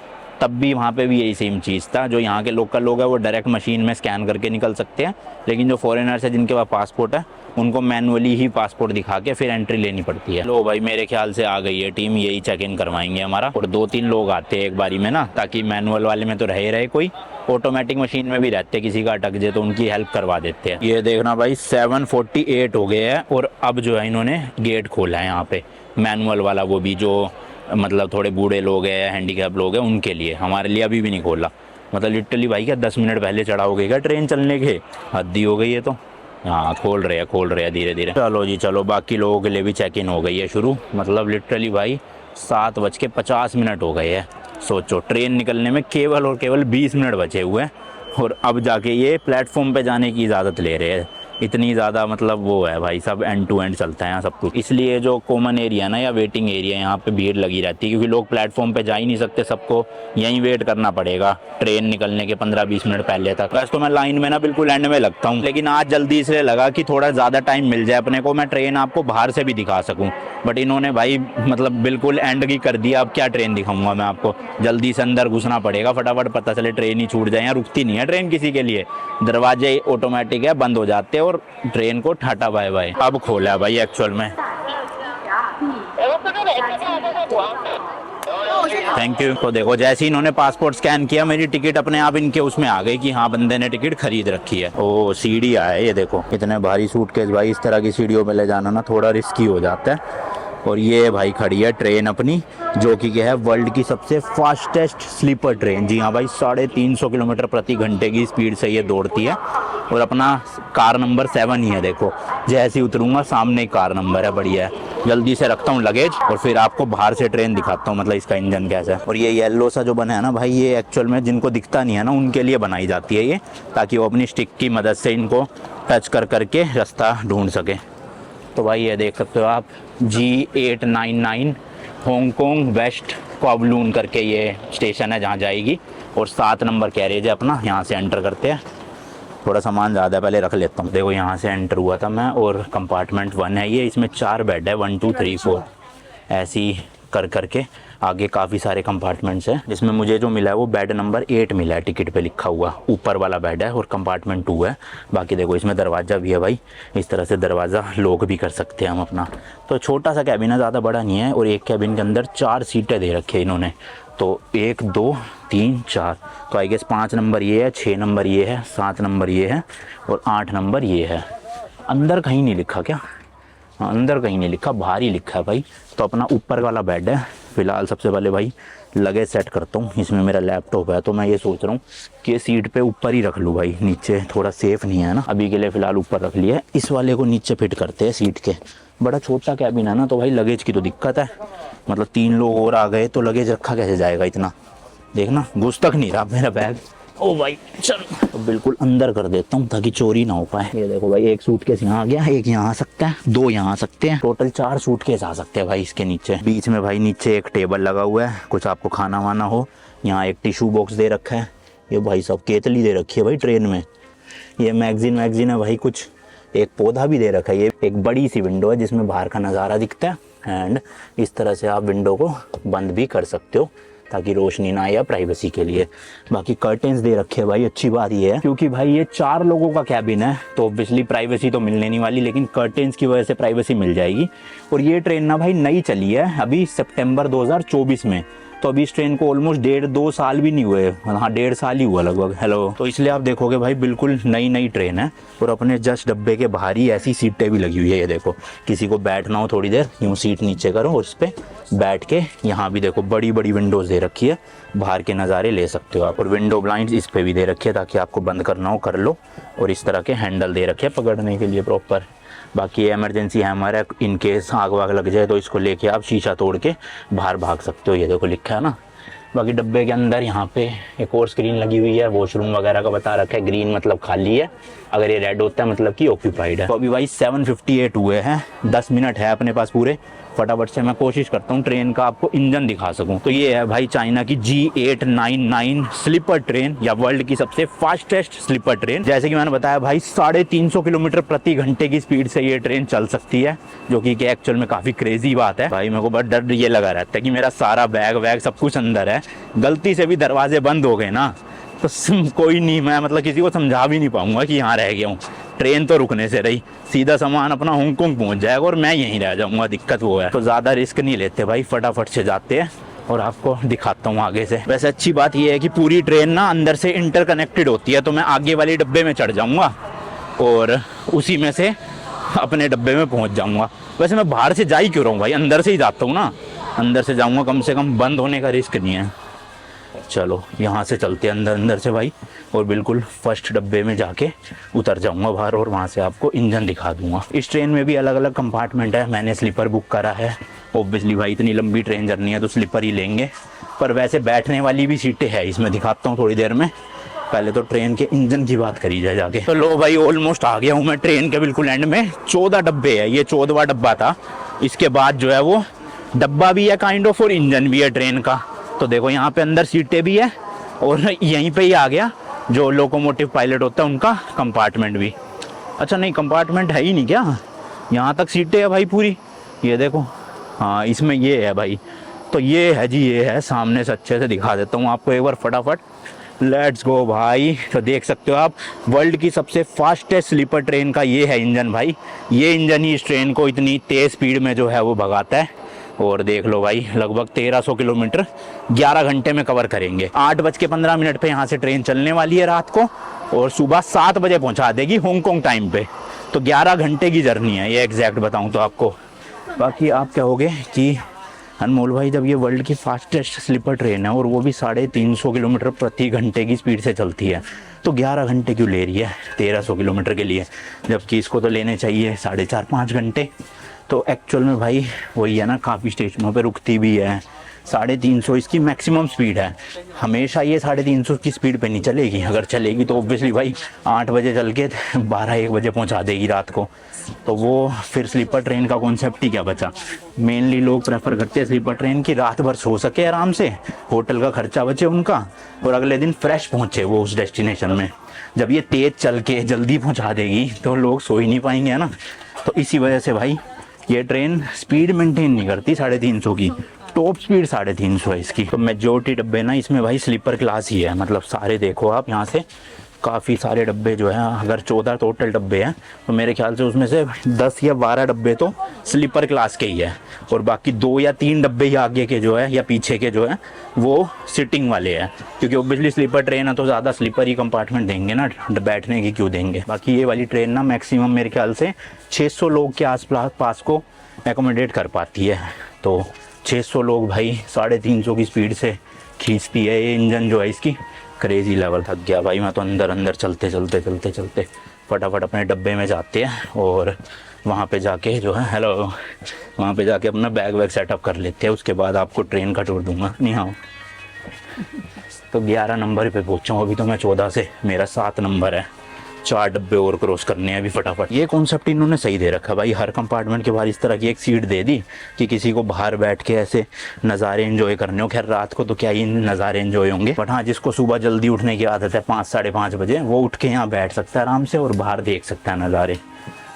तब भी वहाँ पे भी यही सेम चीज़ था। जो यहाँ के लोकल लोग हैं वो डायरेक्ट मशीन में स्कैन करके निकल सकते हैं, लेकिन जो फॉरेनर्स है जिनके पास पासपोर्ट है उनको मैनुअली ही पासपोर्ट दिखा के फिर एंट्री लेनी पड़ती है। लो भाई मेरे ख्याल से आ गई है टीम, यही चेक इन करवाएंगे हमारा। और 2-3 लोग आते हैं एक बारी में ना, ताकि मैनुअल वाले में तो रहे कोई, ऑटोमेटिक मशीन में भी रहते, किसी का अटक जाए तो उनकी हेल्प करवा देते हैं। ये देखना भाई 7:48 हो गए हैं, और अब जो है इन्होंने गेट खोला है यहाँ पे मैनुअल वाला, वो भी जो मतलब थोड़े बूढ़े लोग हैं, हैंडीकैप लोग हैं, उनके लिए। हमारे लिए अभी भी नहीं खोला। मतलब लिटरली भाई क्या 10 मिनट पहले चढ़ा हो गई क्या ट्रेन चलने के, हद्दी हो गई है। तो हाँ खोल रहे हैं धीरे धीरे। चलो जी चलो, बाकी लोगों के लिए भी चेक इन हो गई है शुरू। मतलब लिटरली भाई 7:50 हो गए हैं। सोचो ट्रेन निकलने में केवल और केवल 20 मिनट बचे हुए हैं, और अब जाके ये प्लेटफॉर्म पे जाने की इजाज़त ले रहे हैं। इतनी ज़्यादा मतलब वो है भाई, सब एंड टू एंड चलता है यहाँ सब कुछ। इसलिए जो कॉमन एरिया ना या वेटिंग एरिया, यहाँ पे भीड़ लगी रहती है, क्योंकि लोग प्लेटफॉर्म पे जा ही नहीं सकते, सबको यहीं वेट करना पड़ेगा ट्रेन निकलने के 15-20 मिनट पहले तक। वैसे तो मैं लाइन में ना बिल्कुल एंड में लगता हूँ, लेकिन आज जल्दी इसलिए लगा कि थोड़ा ज़्यादा टाइम मिल जाए अपने को, मैं ट्रेन आपको बाहर से भी दिखा सकूँ। बट इन्होंने भाई मतलब बिल्कुल एंड की कर दिया, अब क्या ट्रेन दिखाऊंगा मैं आपको, जल्दी से अंदर घुसना पड़ेगा फटाफट, पता चले ट्रेन ही छूट जाए। यहाँ रुकती नहीं है ट्रेन किसी के लिए, दरवाजे ऑटोमेटिक है, बंद हो जाते हैं और ट्रेन को टाटा बाय बाय। अब खोला है भाई एक्चुअल में। Thank you. तो देखो जैसे ही इन्होंने पासपोर्ट स्कैन किया, मेरी टिकट अपने आप इनके उसमें आ गई कि हाँ बंदे ने टिकट खरीद रखी है। ओ सीढ़ी है, ये देखो इतने भारी सूटकेस भाई, इस तरह की सीढ़ियों में ले जाना ना थोड़ा रिस्की हो जाता है। और ये भाई खड़ी है ट्रेन अपनी, जो कि क्या है वर्ल्ड की सबसे फास्टेस्ट स्लीपर ट्रेन। जी हाँ भाई, 350 किलोमीटर प्रति घंटे की स्पीड से ये दौड़ती है। और अपना कार नंबर 7 ही है, देखो जैसे ही उतरूंगा सामने ही कार नंबर है, बढ़िया है। जल्दी से रखता हूँ लगेज और फिर आपको बाहर से ट्रेन दिखाता हूँ, मतलब इसका इंजन कैसा है। और ये येलो सा जो बना है ना भाई, ये एक्चुअल में जिनको दिखता नहीं है ना उनके लिए बनाई जाती है ये, ताकि वो अपनी स्टिक की मदद से इनको टच कर करके रास्ता ढूंढ सके। तो भाई ये देख सकते हो आप, G899 हांगकांग वेस्ट कॉबलून करके ये स्टेशन है जहाँ जाएगी। और 7 नंबर कैरेज है अपना, यहाँ से एंटर करते हैं। थोड़ा सामान ज़्यादा है, पहले रख लेता हूँ। देखो यहाँ से एंटर हुआ था मैं, और कंपार्टमेंट 1 है ये, इसमें 4 बेड है, 1 2 3 4 ऐसी कर करके आगे काफ़ी सारे कंपार्टमेंट्स हैं। जिसमें मुझे जो मिला है वो बेड नंबर 8 मिला है, टिकट पे लिखा हुआ ऊपर वाला बेड है, और कंपार्टमेंट 2 है। बाकी देखो इसमें दरवाज़ा भी है भाई, इस तरह से दरवाज़ा लॉक भी कर सकते हैं हम अपना। तो छोटा सा कैबिन है, ज़्यादा बड़ा नहीं है। और एक कैबिन के अंदर 4 सीटें दे रखी है इन्होंने, तो 1 2 3 4, तो आई गेस 5 नंबर ये है, 6 नंबर ये है, 7 नंबर ये है और 8 नंबर ये है। अंदर कहीं नहीं लिखा क्या? हाँ अंदर कहीं नहीं लिखा, बाहर ही लिखा है भाई। तो अपना ऊपर वाला बेड है। फिलहाल सबसे पहले भाई लगेज सेट करता हूँ। इसमें मेरा लैपटॉप है, तो मैं ये सोच रहा हूँ कि सीट पे ऊपर ही रख लूँ भाई, नीचे थोड़ा सेफ नहीं है ना। अभी के लिए फ़िलहाल ऊपर रख लिया है। इस वाले को नीचे फिट करते हैं सीट के। बड़ा छोटा कैबिन है ना, तो भाई लगेज की तो दिक्कत है। मतलब 3 लोग और आ गए तो लगेज रखा कैसे जाएगा इतना, देखना घुस तक नहीं रहा मेरा बैग। ओ भाई चल, तो बिल्कुल अंदर कर देता हूँ ताकि चोरी ना हो पाए। ये देखो भाई, एक सूटकेस यहाँ आ गया, एक यहाँ आ सकता है, 2 यहाँ आ सकते हैं, टोटल 4 सूटकेस आ सकते हैं भाई इसके नीचे। बीच में भाई नीचे एक टेबल लगा हुआ है, कुछ आपको खाना वाना हो। यहाँ एक टिश्यू बॉक्स दे रखा है। ये भाई सब केतली दे रखी है भाई ट्रेन में। ये मैगजीन है भाई कुछ, एक पौधा भी दे रखा है। ये एक बड़ी सी विंडो है जिसमें बाहर का नज़ारा दिखता है, एंड इस तरह से आप विंडो को बंद भी कर सकते हो ताकि रोशनी ना आए, या प्राइवेसी के लिए। बाकी कर्टेन्स दे रखे हैं भाई। अच्छी बात ये है क्योंकि भाई ये 4 लोगों का कैबिन है, तो ऑब्वियसली प्राइवेसी तो मिलने नहीं वाली, लेकिन कर्टेन्स की वजह से प्राइवेसी मिल जाएगी। और ये ट्रेन ना भाई नई चली है अभी सितंबर 2024 में, तो अभी इस ट्रेन को ऑलमोस्ट 1.5-2 साल भी नहीं हुए। हाँ 1.5 साल ही हुआ लगभग। हेलो, तो इसलिए आप देखोगे भाई बिल्कुल नई ट्रेन है। और अपने जस्ट डब्बे के बाहर ही ऐसी सीटें भी लगी हुई है। ये देखो, किसी को बैठना हो थोड़ी देर, यूँ सीट नीचे करो और इस पर बैठ के, यहाँ भी देखो बड़ी बड़ी विंडोज़ दे रखी है, बाहर के नज़ारे ले सकते हो आप। और विंडो ब्लाइंड्स इस पर भी दे रखी है ताकि आपको बंद करना हो कर लो। और इस तरह के हैंडल दे रखे हैं पकड़ने के लिए प्रॉपर। बाकी इमरजेंसी हैमर है, इन केस आग वाग लग जाए तो इसको लेके आप शीशा तोड़ के बाहर भाग सकते हो। ये देखो लिखा है ना। बाकी डब्बे के अंदर यहाँ पे एक और स्क्रीन लगी हुई है, वॉशरूम वगैरह का बता रखा है। ग्रीन मतलब खाली है, अगर ये रेड होता है मतलब कि ऑक्यूपाइड है। तो अभी भाई 7:58 हुए हैं, 10 मिनट है अपने पास पूरे। फटाफट से मैं कोशिश करता हूँ ट्रेन का आपको इंजन दिखा सकूँ। तो ये है भाई चाइना की G899 स्लीपर ट्रेन, या वर्ल्ड की सबसे फास्टेस्ट स्लीपर ट्रेन। जैसे कि मैंने बताया भाई 350 किलोमीटर प्रति घंटे की स्पीड से ये ट्रेन चल सकती है, जो कि एक्चुअल में काफ़ी क्रेजी बात है भाई। मेरे को बड़ा डर ये लगा रहता है कि मेरा सारा बैग वैग सब कुछ अंदर है, गलती से भी दरवाजे बंद हो गए ना तो कोई नहीं, मैं मतलब किसी को समझा भी नहीं पाऊंगा कि यहाँ रह गया हूँ। ट्रेन तो रुकने से रही, सीधा सामान अपना हांगकांग पहुँच जाएगा और मैं यहीं रह जाऊँगा। दिक्कत वो है, तो ज़्यादा रिस्क नहीं लेते भाई, फटाफट से जाते हैं और आपको दिखाता हूँ आगे से। वैसे अच्छी बात यह है कि पूरी ट्रेन ना अंदर से इंटरकनेक्टेड होती है, तो मैं आगे वाले डब्बे में चढ़ जाऊँगा और उसी में से अपने डब्बे में पहुँच जाऊँगा। वैसे मैं बाहर से जा ही क्यों रहा हूँ भाई, अंदर से ही जाता हूँ ना, अंदर से जाऊँगा, कम से कम बंद होने का रिस्क नहीं है। चलो यहाँ से चलते हैं अंदर से भाई, और बिल्कुल फर्स्ट डब्बे में जाके उतर जाऊंगा बाहर और वहाँ से आपको इंजन दिखा दूंगा। इस ट्रेन में भी अलग अलग कंपार्टमेंट है, मैंने स्लीपर बुक करा है। ऑब्वियसली भाई इतनी लंबी ट्रेन जर्नी है तो स्लीपर ही लेंगे, पर वैसे बैठने वाली भी सीटें हैं इसमें, दिखाता हूँ थोड़ी देर में। पहले तो ट्रेन के इंजन की बात करी जाए जाके। तो लो भाई ऑलमोस्ट आ गया हूँ मैं ट्रेन के बिल्कुल एंड में। 14 डब्बे है, ये 14वां डब्बा था। इसके बाद जो है वो डब्बा भी है काइंड ऑफ और इंजन भी है ट्रेन का। तो देखो यहाँ पे अंदर सीटें भी है और यहीं पे ही आ गया जो लोकोमोटिव पायलट होता है उनका कंपार्टमेंट भी। अच्छा नहीं, कंपार्टमेंट है ही नहीं क्या, यहाँ तक सीटें है भाई पूरी। ये देखो, हाँ इसमें ये है भाई। तो ये है जी, ये है सामने से अच्छे से दिखा देता हूँ आपको एक बार फटाफट। लेट्स गो भाई। तो देख सकते हो आप, वर्ल्ड की सबसे फास्टेस्ट स्लीपर ट्रेन का ये है इंजन भाई। ये इंजन ही इस ट्रेन को इतनी तेज़ स्पीड में जो है वो भगाता है। और देख लो भाई, लगभग 1300 किलोमीटर 11 घंटे में कवर करेंगे। 8:15 पे यहाँ से ट्रेन चलने वाली है रात को और सुबह 7 बजे पहुँचा देगी हांगकांग टाइम पे। तो 11 घंटे की जर्नी है ये, एग्जैक्ट बताऊँ तो आपको। बाकी आप कहोगे कि अनमोल भाई जब ये वर्ल्ड की फास्टेस्ट स्लीपर ट्रेन है और वो भी 350 किलोमीटर प्रति घंटे की स्पीड से चलती है, तो 11 घंटे क्यों ले रही है 1300 किलोमीटर के लिए, जबकि इसको तो लेने चाहिए 4.5-5 घंटे। तो एक्चुअल में भाई वही है ना, काफ़ी स्टेशनों पे रुकती भी है। 350 इसकी मैक्सिमम स्पीड है। हमेशा ये 350 की स्पीड पे नहीं चलेगी। अगर चलेगी तो ऑब्वियसली भाई 8 बजे चल के 12-1 बजे पहुंचा देगी रात को। तो वो फिर स्लीपर ट्रेन का कॉन्सेप्ट ही क्या बचा। मेनली लोग प्रेफर करते हैं स्लीपर ट्रेन की, रात भर सो सके आराम से, होटल का खर्चा बचे उनका और अगले दिन फ्रेश पहुँचे वो उस डेस्टिनेशन में। जब ये तेज़ चल के जल्दी पहुँचा देगी तो लोग सो ही नहीं पाएंगे, है ना। तो इसी वजह से भाई ये ट्रेन स्पीड मेंटेन नहीं करती 350 की, टॉप स्पीड 350 है इसकी। तो मेजॉरिटी डब्बे ना इसमें भाई स्लीपर क्लास ही है। मतलब सारे देखो आप यहाँ से, काफ़ी सारे डब्बे जो हैं, अगर 14 टोटल डब्बे हैं तो मेरे ख्याल से उसमें से 10 या 12 डब्बे तो स्लीपर क्लास के ही है और बाकी 2 या 3 डब्बे ही आगे के जो है या पीछे के जो है वो सिटिंग वाले हैं। क्योंकि ऑब्वियसली स्लीपर ट्रेन है तो ज़्यादा स्लीपर ही कंपार्टमेंट देंगे ना, बैठने की क्यों देंगे। बाकी ये वाली ट्रेन ना मैक्सिमम मेरे ख्याल से 600 लोग के आस पास को एकोमोडेट कर पाती है। तो 600 लोग भाई 350 की स्पीड से खींचती है ये इंजन जो है इसकी। Crazy level. थक गया भाई मैं तो अंदर चलते फटाफट अपने डब्बे में जाते हैं और वहाँ पे जाके जो है वहाँ पे जाके अपना बैग सेटअप कर लेते हैं। उसके बाद आपको ट्रेन का टूर दूंगा। नहीं हाँ, तो 11 नंबर पे पहुँचा हूँ अभी। तो मैं 14 से मेरा 7 नंबर है। 4 डब्बे और क्रॉस करने हैं अभी फटाफट। ये कॉन्सेप्ट इन्होंने सही दे रखा भाई, हर कंपार्टमेंट के बाहर इस तरह की एक सीट दे दी कि किसी को बाहर बैठ के ऐसे नज़ारे एंजॉय करने हो। खैर रात को तो क्या ही नज़ारे एंजॉय होंगे, बट हाँ जिसको सुबह जल्दी उठने की आदत है 5-5:30 बजे, वो उठ के यहाँ बैठ सकता है आराम से और बाहर देख सकता है नज़ारे।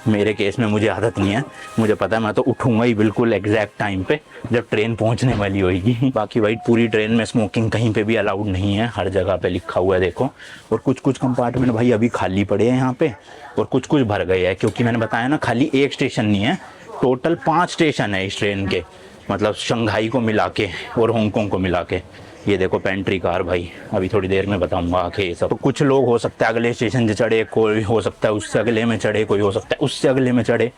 मेरे केस में मुझे आदत नहीं है, मुझे पता है मैं तो उठूंगा ही बिल्कुल एग्जैक्ट टाइम पे जब ट्रेन पहुंचने वाली होगी। बाकी भाई पूरी ट्रेन में स्मोकिंग कहीं पे भी अलाउड नहीं है, हर जगह पे लिखा हुआ है देखो। और कुछ कंपार्टमेंट भाई अभी खाली पड़े हैं यहाँ पे और कुछ भर गए हैं, क्योंकि मैंने बताया ना खाली एक स्टेशन नहीं है, टोटल 5 स्टेशन है इस ट्रेन के। मतलब शंघाई को मिला के और हांगकांग को मिला के। ये देखो पेंट्री कार भाई, अभी थोड़ी देर में बताऊंगा आके ये सब। तो कुछ लोग हो सकता है अगले स्टेशन से चढ़े, कोई हो सकता है उससे अगले में चढ़े, कोई हो सकता है उससे अगले में चढ़े।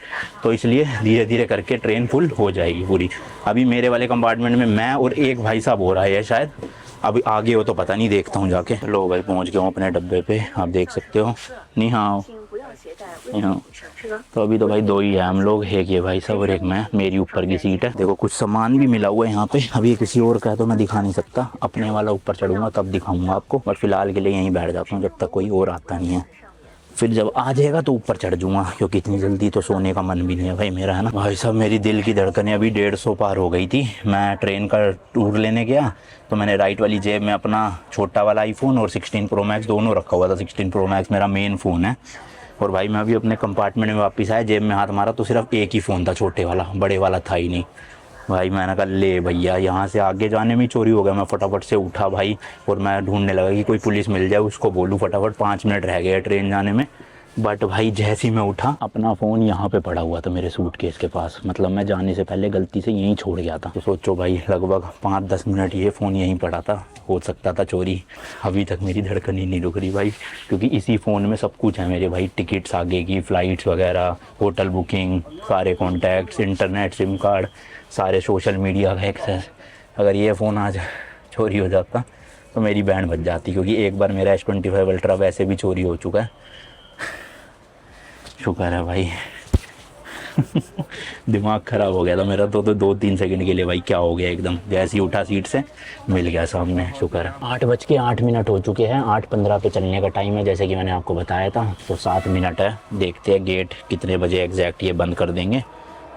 तो इसलिए धीरे धीरे करके ट्रेन फुल हो जाएगी पूरी। अभी मेरे वाले कंपार्टमेंट में मैं और एक भाई साहब हो रहा है शायद, अभी आगे हो तो पता नहीं, देखता हूँ जाके। लो भाई पहुँच गया हूँ अपने डब्बे पे, आप देख सकते हो। नहीं हाँ, तो अभी तो भाई 2 ही है हम लोग, एक ये भाई साहब और एक मैं, मेरी ऊपर की सीट है। देखो कुछ सामान भी मिला हुआ है यहाँ पे। अभी किसी और का है तो मैं दिखा नहीं सकता, अपने वाला ऊपर चढ़ूंगा तब दिखाऊंगा आपको, बट फिलहाल के लिए यहीं बैठ जाता हूँ जब तक कोई और आता नहीं है। फिर जब आ जाएगा तो ऊपर चढ़ जाऊंगा, क्योंकि इतनी जल्दी तो सोने का मन भी नहीं है भाई मेरा, है ना। भाई साहब मेरी दिल की धड़कनें अभी 150 पार हो गई थी। मैं ट्रेन का टूर लेने गया तो मैंने राइट वाली जेब में अपना छोटा वाला आईफोन और 16 प्रो मैक्स दोनों रखा हुआ था। 16 प्रो मैक्स मेरा मेन फ़ोन है। और भाई मैं अभी अपने कंपार्टमेंट में वापस आया, जेब में हाथ मारा तो सिर्फ एक ही फ़ोन था, छोटे वाला, बड़े वाला था ही नहीं। भाई मैंने कहा ले भैया, यहाँ से आगे जाने में चोरी हो गया। मैं फटाफट से उठा भाई और मैं ढूंढने लगा कि कोई पुलिस मिल जाए, उसको बोलूँ फटाफट 5 मिनट रह गए ट्रेन जाने में। बट भाई जैसे ही मैं उठा अपना फ़ोन यहाँ पे पड़ा हुआ था मेरे सूटकेस के पास। मतलब मैं जाने से पहले गलती से यहीं छोड़ गया था। तो सोचो भाई लगभग 5-10 मिनट ये फ़ोन यहीं पड़ा था, हो सकता था चोरी। अभी तक मेरी धड़कन ही नहीं रुक रही भाई, क्योंकि इसी फ़ोन में सब कुछ है मेरे भाई। टिकट्स आगे की, फ़्लाइट्स वगैरह, होटल बुकिंग, सारे कॉन्टैक्ट्स, इंटरनेट, सिम कार्ड, सारे सोशल मीडिया का एक्सेस। अगर ये फ़ोन आज चोरी हो जाता तो मेरी बैंड बज जाती, क्योंकि एक बार मेरा S25 अल्ट्रा वैसे भी चोरी हो चुका है। शुक्र है भाई दिमाग खराब हो गया था मेरा तो 2-3 सेकंड के लिए, भाई क्या हो गया एकदम, जैसे ही उठा सीट से मिल गया सामने, शुक्र है। 8:08 हो चुके हैं, 8:15 पे चलने का टाइम है जैसे कि मैंने आपको बताया था। तो 7 मिनट है, देखते हैं गेट कितने बजे एग्जैक्ट ये बंद कर देंगे,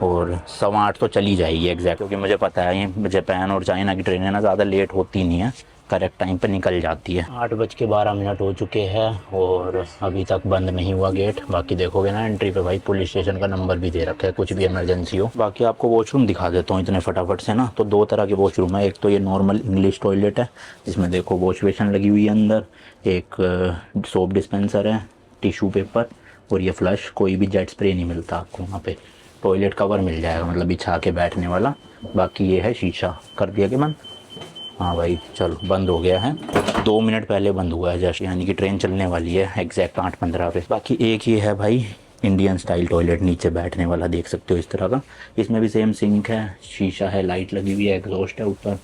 और 7:15 तो चली जाएगी एग्जैक्ट, क्योंकि मुझे पता है ये जापान और चाइना की ट्रेनें ना ज़्यादा लेट होती नहीं है, करेक्ट टाइम पे निकल जाती है। 8:12 हो चुके हैं और अभी तक बंद नहीं हुआ गेट। बाकी देखोगे ना एंट्री पे भाई पुलिस स्टेशन का नंबर भी दे रखा है, कुछ भी इमरजेंसी हो। बाकी आपको वॉशरूम दिखा देता हूँ इतने फटाफट से ना। तो 2 तरह के वॉशरूम है, एक तो ये नॉर्मल इंग्लिश टॉयलेट है जिसमें देखो वॉश बेसिन लगी हुई है अंदर, एक सोप डिस्पेंसर है, टिश्यू पेपर, और ये फ्लश। कोई भी जेट स्प्रे नहीं मिलता आपको वहाँ पे, टॉयलेट कवर मिल जाएगा मतलब बिछा के बैठने वाला। बाकी ये है शीशा, कर दिया कि बंद, हाँ भाई चलो बंद हो गया है, 2 मिनट पहले बंद हुआ है जस्ट, यानी कि ट्रेन चलने वाली है एग्जैक्ट 8:15 पे। बाकी एक ये है भाई इंडियन स्टाइल टॉयलेट, नीचे बैठने वाला, देख सकते हो इस तरह का। इसमें भी सेम सिंक है, शीशा है, लाइट लगी हुई है, एग्जॉस्ट है ऊपर,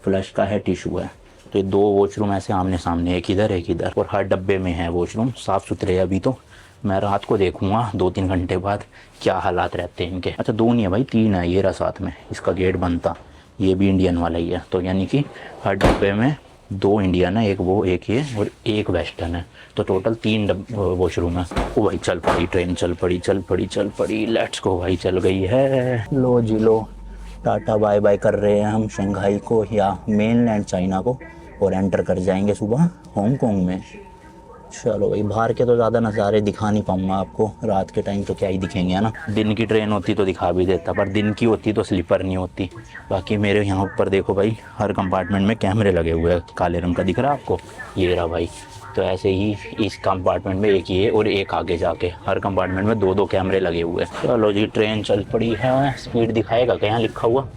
फ्लश का है, टिशू है। तो ये 2 वॉशरूम ऐसे आमने सामने, एक इधर एक इधर, और हर डब्बे में है वॉशरूम, साफ़ सुथरे। अभी तो मैं रात को देखूंगा 2-3 घंटे बाद क्या हालात रहते हैं इनके। अच्छा 2 नहीं है भाई, 3 है, ये रहा साथ में, इसका गेट बनता, ये भी इंडियन वाला ही है। तो यानी कि हर डब्बे में 2 इंडियन है, एक वो एक ये और एक वेस्टर्न है, तो टोटल 3 वॉशरूम है। ओ भाई चल पड़ी ट्रेन, चल पड़ी, लेट्स गो भाई, चल गई है। लो जी लो, टाटा बाय बाय कर रहे हैं हम शंघाई को या मेनलैंड चाइना को, और एंटर कर जाएंगे सुबह हांगकांग में। चलो भाई, बाहर के तो ज़्यादा नज़ारे दिखा नहीं पाऊंगा आपको, रात के टाइम तो क्या ही दिखेंगे, है ना। दिन की ट्रेन होती तो दिखा भी देता, पर दिन की होती तो स्लीपर नहीं होती। बाकी मेरे यहाँ ऊपर देखो भाई, हर कंपार्टमेंट में कैमरे लगे हुए हैं, काले रंग का दिख रहा है आपको, ये रहा भाई। तो ऐसे ही इस कंपार्टमेंट में एक ये और एक आगे जाके, हर कंपार्टमेंट में 2-2 कैमरे लगे हुए हैं। चलो जी ट्रेन चल पड़ी है। स्पीड दिखाएगा क्या, यहाँ लिखा हुआ,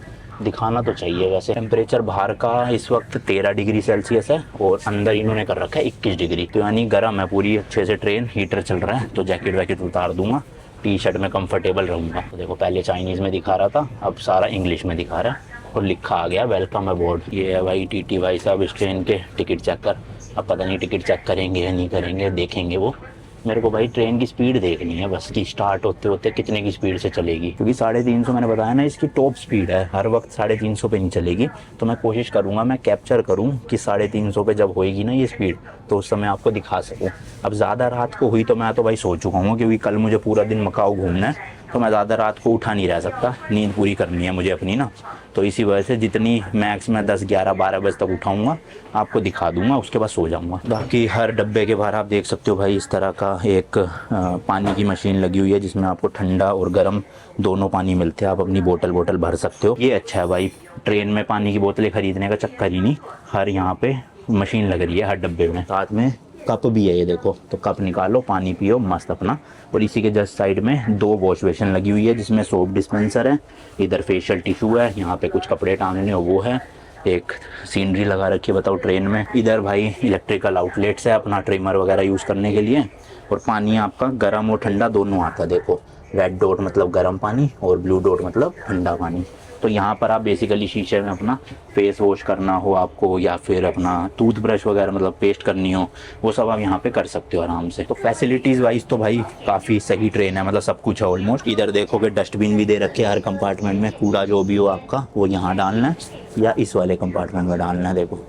दिखाना तो चाहिए वैसे। टेम्परेचर बाहर का इस वक्त 13 डिग्री सेल्सियस है और अंदर इन्होंने कर रखा है 21 डिग्री, तो यानी गर्म है पूरी अच्छे से ट्रेन, हीटर चल रहा है। तो जैकेट वैकेट उतार दूंगा, टी शर्ट में कंफर्टेबल रहूँगा। तो देखो पहले चाइनीज़ में दिखा रहा था, अब सारा इंग्लिश में दिखा रहा है, और लिखा आ गया वेलकम अबोर्ड। ये है भाई टीटी भाई साहब इस ट्रेन के टिकट चेक कर। अब पता नहीं टिकट चेक करेंगे या नहीं करेंगे, देखेंगे वो। मेरे को भाई ट्रेन की स्पीड देखनी है बस, कि स्टार्ट होते होते कितने की स्पीड से चलेगी, क्योंकि 350 मैंने बताया ना इसकी टॉप स्पीड है, हर वक्त 350 पे नहीं चलेगी। तो मैं कोशिश करूँगा मैं कैप्चर करूँ कि 350 पे जब होएगी ना ये स्पीड, तो उस समय आपको दिखा सकूँ। अब ज़्यादा रात को हुई तो मैं तो भाई सो चुका हूँ, क्योंकि कल मुझे पूरा दिन मकाऊ घूमना है, तो मैं ज़्यादा रात को उठा नहीं रह सकता, नींद पूरी करनी है मुझे अपनी ना। तो इसी वजह से जितनी मैक्स में 10, 11, 12 बजे तक उठाऊंगा, आपको दिखा दूंगा, उसके बाद सो जाऊंगा। बाकी हर डब्बे के बाहर आप देख सकते हो भाई इस तरह का एक पानी की मशीन लगी हुई है, जिसमें आपको ठंडा और गर्म दोनों पानी मिलते हैं, आप अपनी बोतल भर सकते हो। ये अच्छा है भाई, ट्रेन में पानी की बोतलें खरीदने का चक्कर ही नहीं, हर यहाँ पे मशीन लग रही है हर डब्बे में। साथ में कप भी है, ये देखो, तो कप निकालो, पानी पियो मस्त अपना। और इसी के जस्ट साइड में 2 वॉश बेसिन लगी हुई है, जिसमें सोप डिस्पेंसर है, इधर फेशियल टिश्यू है, यहाँ पे कुछ कपड़े टांगने हो वो है, एक सीनरी लगा रखी है बताओ ट्रेन में। इधर भाई इलेक्ट्रिकल आउटलेट्स है अपना ट्रिमर वगैरह यूज़ करने के लिए। और पानी आपका गर्म और ठंडा दोनों आता है, देखो रेड डॉट मतलब गर्म पानी और ब्लू डॉट मतलब ठंडा पानी। तो यहाँ पर आप बेसिकली शीशे में अपना फेस वॉश करना हो आपको, या फिर अपना टूथब्रश वगैरह मतलब पेस्ट करनी हो, वो सब आप यहाँ पे कर सकते हो आराम से। तो फैसिलिटीज़ वाइज तो भाई काफ़ी सही ट्रेन है, मतलब सब कुछ है ऑलमोस्ट। इधर देखोगे डस्टबिन भी दे रखे हैं हर कंपार्टमेंट में, कूड़ा जो भी हो आपका वो यहाँ डालना है या इस वाले कंपार्टमेंट में डालना है। देखो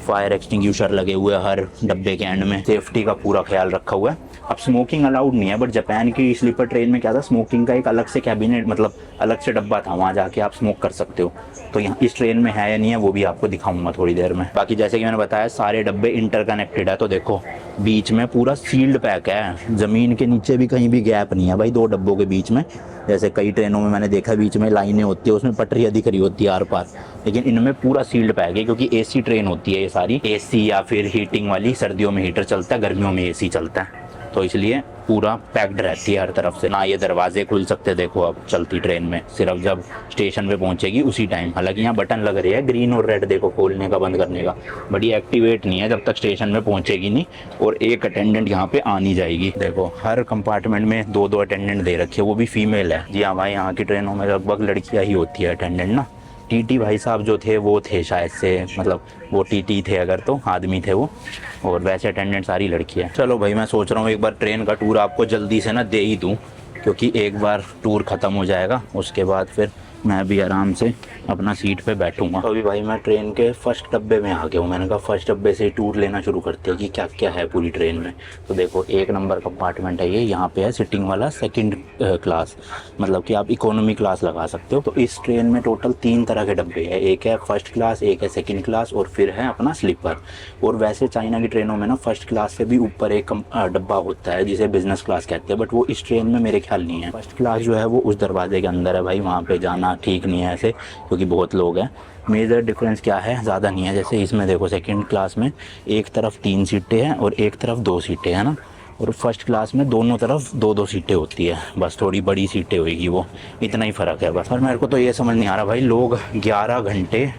फायर एक्सटिंग्विशर लगे हुए हर डब्बे के एंड में, सेफ्टी का पूरा ख्याल रखा हुआ है। अब स्मोकिंग अलाउड नहीं है, बट जापान की स्लीपर ट्रेन में क्या था, स्मोकिंग का एक अलग से कैबिनेट मतलब अलग से डब्बा था, वहाँ जाके आप स्मोक कर सकते हो। तो यहाँ इस ट्रेन में है या नहीं है वो भी आपको दिखाऊंगा थोड़ी देर में। बाकी जैसे कि मैंने बताया सारे डब्बे इंटरकनेक्टेड है, तो देखो बीच में पूरा सील्ड पैक है, ज़मीन के नीचे भी कहीं भी गैप नहीं है भाई 2 डब्बों के बीच में। जैसे कई ट्रेनों में मैंने देखा बीच में लाइनें होती है, उसमें पटरियाँ दिख रही होती है आर पार, लेकिन इनमें पूरा सील्ड पैक है, क्योंकि एसी ट्रेन होती है ये सारी, एसी या फिर हीटिंग वाली, सर्दियों में हीटर चलता है, गर्मियों में एसी चलता है, तो इसलिए पूरा पैक्ड रहती है हर तरफ से ना। ये दरवाजे खुल सकते देखो अब चलती ट्रेन में, सिर्फ जब स्टेशन पे पहुंचेगी उसी टाइम। हालांकि यहाँ बटन लग रहे हैं ग्रीन और रेड, देखो खोलने का बंद करने का, बट ये एक्टिवेट नहीं है जब तक स्टेशन में पहुंचेगी नहीं। और एक अटेंडेंट यहाँ पे आनी जाएगी, देखो हर कंपार्टमेंट में 2-2 अटेंडेंट दे रखे, वो भी फीमेल है। जी हाँ भाई, यहाँ की ट्रेनों में लगभग लड़कियाँ ही होती है अटेंडेंट ना। टीटी भाई साहब जो थे वो थे शायद से, मतलब वो टीटी थे अगर, तो आदमी थे वो, और वैसे अटेंडेंट सारी लड़की है। चलो भाई मैं सोच रहा हूँ एक बार ट्रेन का टूर आपको जल्दी से ना दे ही दूँ, क्योंकि एक बार टूर ख़त्म हो जाएगा उसके बाद फिर मैं भी आराम से अपना सीट पे बैठूंगा। तो अभी भाई मैं ट्रेन के फर्स्ट डब्बे में आ गया हूँ। मैंने कहा फर्स्ट डब्बे से टूर लेना शुरू करते हैं कि क्या क्या है पूरी ट्रेन में। तो देखो 1 नंबर कंपार्टमेंट है ये, यहाँ पे है सिटिंग वाला सेकंड क्लास, मतलब कि आप इकोनॉमी क्लास लगा सकते हो। तो इस ट्रेन में टोटल 3 तरह के डब्बे हैं, एक है फर्स्ट क्लास, एक है सेकेंड क्लास और फिर है अपना स्लीपर। और वैसे चाइना की ट्रेनों में ना फर्स्ट क्लास से भी ऊपर एक डब्बा होता है जिसे बिजनेस क्लास कहते हैं, बट वो इस ट्रेन में मेरे ख्याल नहीं है। फर्स्ट क्लास जो है वो उस दरवाजे के अंदर है भाई, वहाँ पे जाना ठीक नहीं है ऐसे, क्योंकि बहुत लोग हैं। मेजर डिफरेंस क्या है, ज़्यादा नहीं है। जैसे इसमें देखो सेकंड क्लास में एक तरफ 3 सीटें हैं और एक तरफ 2 सीटें हैं ना, और फर्स्ट क्लास में दोनों तरफ 2-2 सीटें होती है, बस थोड़ी बड़ी सीटें होगी, वो इतना ही फ़र्क है बस। और मेरे को तो ये समझ नहीं आ रहा भाई, लोग 11 घंटे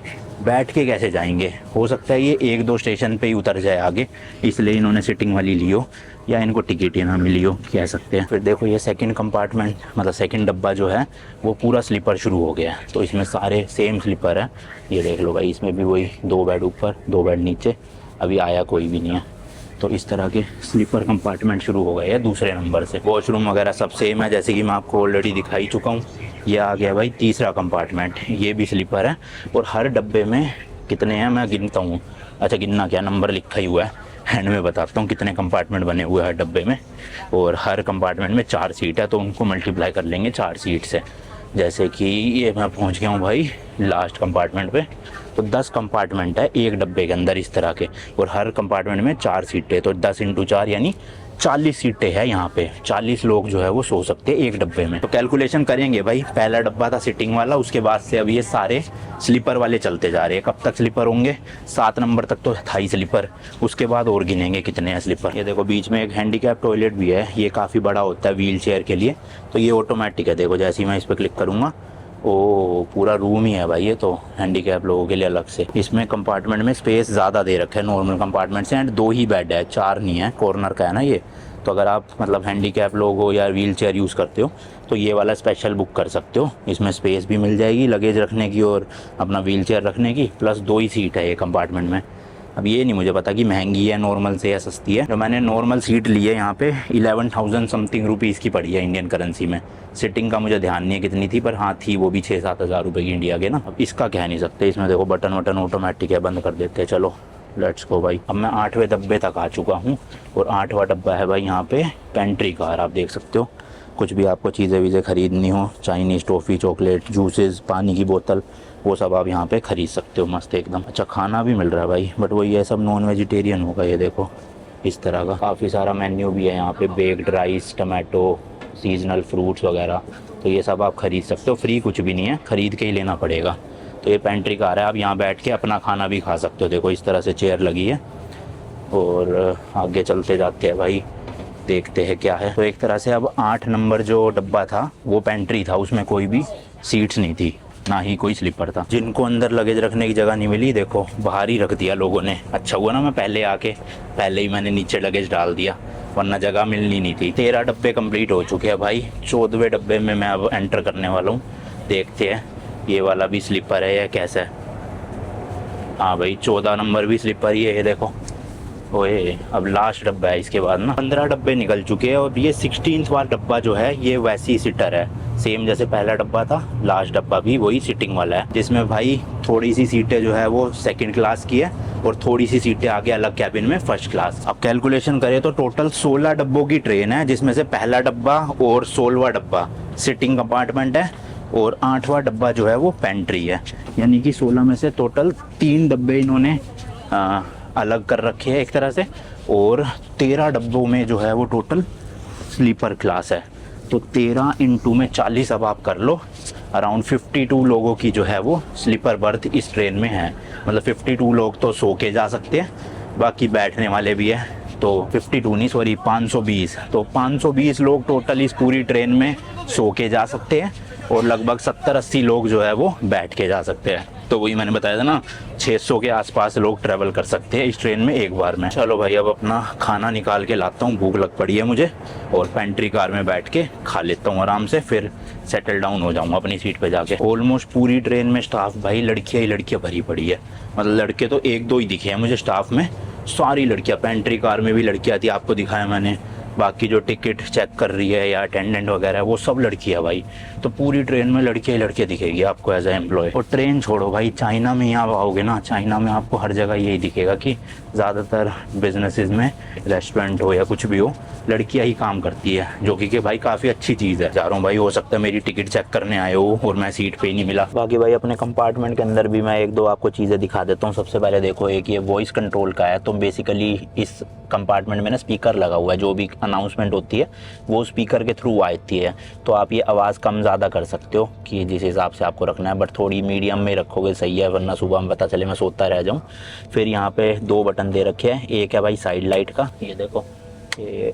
बैठ के कैसे जाएंगे। हो सकता है ये 1-2 स्टेशन पे ही उतर जाए आगे, इसलिए इन्होंने सिटिंग वाली ली हो, या इनको टिकट ही ना मिली हो, कह सकते हैं। फिर देखो ये सेकंड कंपार्टमेंट मतलब सेकंड डब्बा जो है वो पूरा स्लीपर शुरू हो गया है। तो इसमें सारे सेम स्लीपर है, ये देख लो भाई। इसमें भी वही 2 बेड ऊपर 2 बेड नीचे, अभी आया कोई भी नहीं है। तो इस तरह के स्लीपर कंपार्टमेंट शुरू हो गए हैं दूसरे नंबर से। वॉशरूम वगैरह सब सेम है, जैसे कि मैं आपको ऑलरेडी दिखाई चुका हूँ। ये आ गया भाई तीसरा कंपार्टमेंट, ये भी स्लीपर है। और हर डब्बे में कितने हैं मैं गिनता हूँ, अच्छा गिनना क्या, नंबर लिखा ही हुआ है, एंड में बताता हूँ कितने कंपार्टमेंट बने हुए हैं हर डब्बे में। और हर कंपार्टमेंट में 4 सीट है, तो उनको मल्टीप्लाई कर लेंगे 4 सीट से। जैसे कि ये मैं पहुंच गया हूँ भाई लास्ट कंपार्टमेंट पे। तो 10 कंपार्टमेंट है एक डब्बे के अंदर इस तरह के, और हर कंपार्टमेंट में 4 सीटें, तो 10 × 4 यानी 40 सीटें हैं यहाँ पे। 40 लोग जो है वो सो सकते हैं एक डब्बे में। तो कैलकुलेशन करेंगे भाई, पहला डब्बा था सिटिंग वाला, उसके बाद से अब ये सारे स्लीपर वाले चलते जा रहे हैं। कब तक स्लीपर होंगे, 7 नंबर तक तो था ही स्लीपर, उसके बाद और गिनेंगे कितने हैं स्लीपर। ये देखो बीच में एक हैंडीकैप टॉयलेट भी है, ये काफ़ी बड़ा होता है व्हील चेयर के लिए। तो ये ऑटोमेटिक है, देखो जैसे ही मैं इस पर क्लिक करूँगा, ओ पूरा रूम ही है भाई ये तो हैंडीकैप लोगों के लिए अलग से। इसमें कंपार्टमेंट में स्पेस ज़्यादा दे रखा है नॉर्मल कंपार्टमेंट से, एंड 2 ही बेड है, 4 नहीं है, कॉर्नर का है ना ये। तो अगर आप मतलब हैंडीकैप लोग हो या व्हील चेयर यूज़ करते हो तो ये वाला स्पेशल बुक कर सकते हो। इसमें स्पेस भी मिल जाएगी लगेज रखने की और अपना व्हील चेयर रखने की, प्लस 2 ही सीट है ये कंपार्टमेंट में। अब ये नहीं मुझे पता कि महंगी है नॉर्मल से या सस्ती है। जो मैंने नॉर्मल सीट ली है यहाँ पे 11,000 समथिंग रुपीज़ की पड़ी है इंडियन करेंसी में। सिटिंग का मुझे ध्यान नहीं है कितनी थी, पर हाँ थी वो भी 6-7 हज़ार रुपये की इंडिया के ना। अब इसका कह नहीं सकते, इसमें देखो बटन वटन ऑटोमेटिक है, बंद कर देते हैं। चलो लेट्स गो भाई। अब मैं 8वें डब्बे तक आ चुका हूँ, और 8वां डब्बा है भाई यहाँ पे पेंट्री कार। आप देख सकते हो, कुछ भी आपको चीज़ें वीज़ें ख़रीदनी हो, चाइनीज़ टॉफ़ी, चॉकलेट, जूसेस, पानी की बोतल, वो सब आप यहाँ पे ख़रीद सकते हो मस्त एकदम। अच्छा खाना भी मिल रहा है भाई, बट वो ये सब नॉन वेजिटेरियन होगा। ये देखो इस तरह का काफ़ी सारा मेन्यू भी है यहाँ पे, baked rice, tomato, seasonal fruits वगैरह। तो ये सब आप ख़रीद सकते हो, फ्री कुछ भी नहीं है, ख़रीद के ही लेना पड़ेगा। तो ये पेंट्री कार है, आप यहाँ बैठ के अपना खाना भी खा सकते हो। देखो इस तरह से चेयर लगी है, और आगे चलते जाते हैं भाई, देखते हैं क्या है। तो एक तरह से अब 8 नंबर जो डब्बा था वो पेंट्री था, उसमें कोई भी सीट्स नहीं थी, ना ही कोई स्लीपर था। जिनको अंदर लगेज रखने की जगह नहीं मिली, देखो बाहर ही रख दिया लोगों ने। अच्छा हुआ ना मैं पहले ही मैंने नीचे लगेज डाल दिया, वरना जगह मिलनी नहीं थी। 13 डब्बे कंप्लीट हो चुके हैं भाई, 14वें डब्बे में मैं अब एंटर करने वाला हूँ। देखते हैं ये वाला भी स्लीपर है या कैसा है। हाँ भाई 14 नंबर भी स्लीपर ही है, ये देखो। ओए अब लास्ट डब्बा है, इसके बाद ना 15 डब्बे निकल चुके हैं, और ये 16वां वाला डब्बा जो है ये वैसी सीटर है, सेम जैसे पहला डब्बा था। लास्ट डब्बा भी वही सिटिंग वाला है, जिसमें भाई थोड़ी सी सीटें जो है वो सेकंड क्लास की है, और थोड़ी सी सीटें आगे अलग कैबिन में फर्स्ट क्लास। अब कैलकुलेशन करें तो टोटल 16 डब्बों की ट्रेन है, जिसमें से पहला डब्बा और 16वां डब्बा सिटिंग कंपार्टमेंट है, और 8वां डब्बा जो है वो पेंट्री है। यानी कि 16 में से टोटल 3 डब्बे इन्होंने अलग कर रखे हैं एक तरह से, और 13 डब्बों में जो है वो टोटल स्लीपर क्लास है। तो 13 × में 40 अब आप कर लो, अराउंड 52 लोगों की जो है वो स्लीपर बर्थ इस ट्रेन में है। मतलब 52 लोग तो सो के जा सकते हैं, बाकी बैठने वाले भी है। तो 52 नहीं सॉरी 520, तो 520 लोग टोटल इस पूरी ट्रेन में सो के जा सकते हैं, और लगभग 70-80 लोग जो है वो बैठ के जा सकते हैं। तो वही मैंने बताया था ना, 600 के आसपास लोग ट्रैवल कर सकते हैं इस ट्रेन में एक बार में। चलो भाई अब अपना खाना निकाल के लाता हूँ, भूख लग पड़ी है मुझे, और पेंट्री कार में बैठ के खा लेता हूँ आराम से, फिर सेटल डाउन हो जाऊँगा अपनी सीट पे जाके। ऑलमोस्ट पूरी ट्रेन में स्टाफ भाई लड़कियाँ ही लड़कियाँ भरी पड़ी है, मतलब लड़के तो 1-2 ही दिखे हैं मुझे स्टाफ में, सारी लड़कियाँ। पेंट्री कार में भी लड़कियाँ थी, आपको दिखाया मैंने, बाकी जो टिकट चेक कर रही है या अटेंडेंट वगैरह है वो सब लड़की है भाई। तो पूरी ट्रेन में लड़कियाँ ही लड़कियाँ दिखेगी आपको एज ए एम्प्लॉय। और ट्रेन छोड़ो भाई, चाइना में यहाँ आओगे ना, चाइना में आपको हर जगह यही दिखेगा कि ज़्यादातर बिजनेसेस में, रेस्टोरेंट हो या कुछ भी हो, लड़कियाँ ही काम करती है, जो कि भाई काफ़ी अच्छी चीज़ है। जा रहा हूँ भाई, हो सकता है मेरी टिकट चेक करने आए हो और मैं सीट पे ही नहीं मिला। बाकी भाई अपने कंपार्टमेंट के अंदर भी मैं एक दो आपको चीज़ें दिखा देता हूँ। सबसे पहले देखो, एक ये वॉइस कंट्रोल का है। तो बेसिकली इस कंपार्टमेंट में ना स्पीकर लगा हुआ है, जो भी अनाउंसमेंट होती है वो स्पीकर के थ्रू आती है। तो आप ये आवाज़ कम ज़्यादा कर सकते हो कि जिस हिसाब से आपको रखना है, बट थोड़ी मीडियम में रखोगे सही है, वरना सुबह में पता चले मैं सोता रह जाऊँ। फिर यहाँ पे 2 बटन दे रखे हैं। एक है भाई साइड लाइट का, ये देखो, ये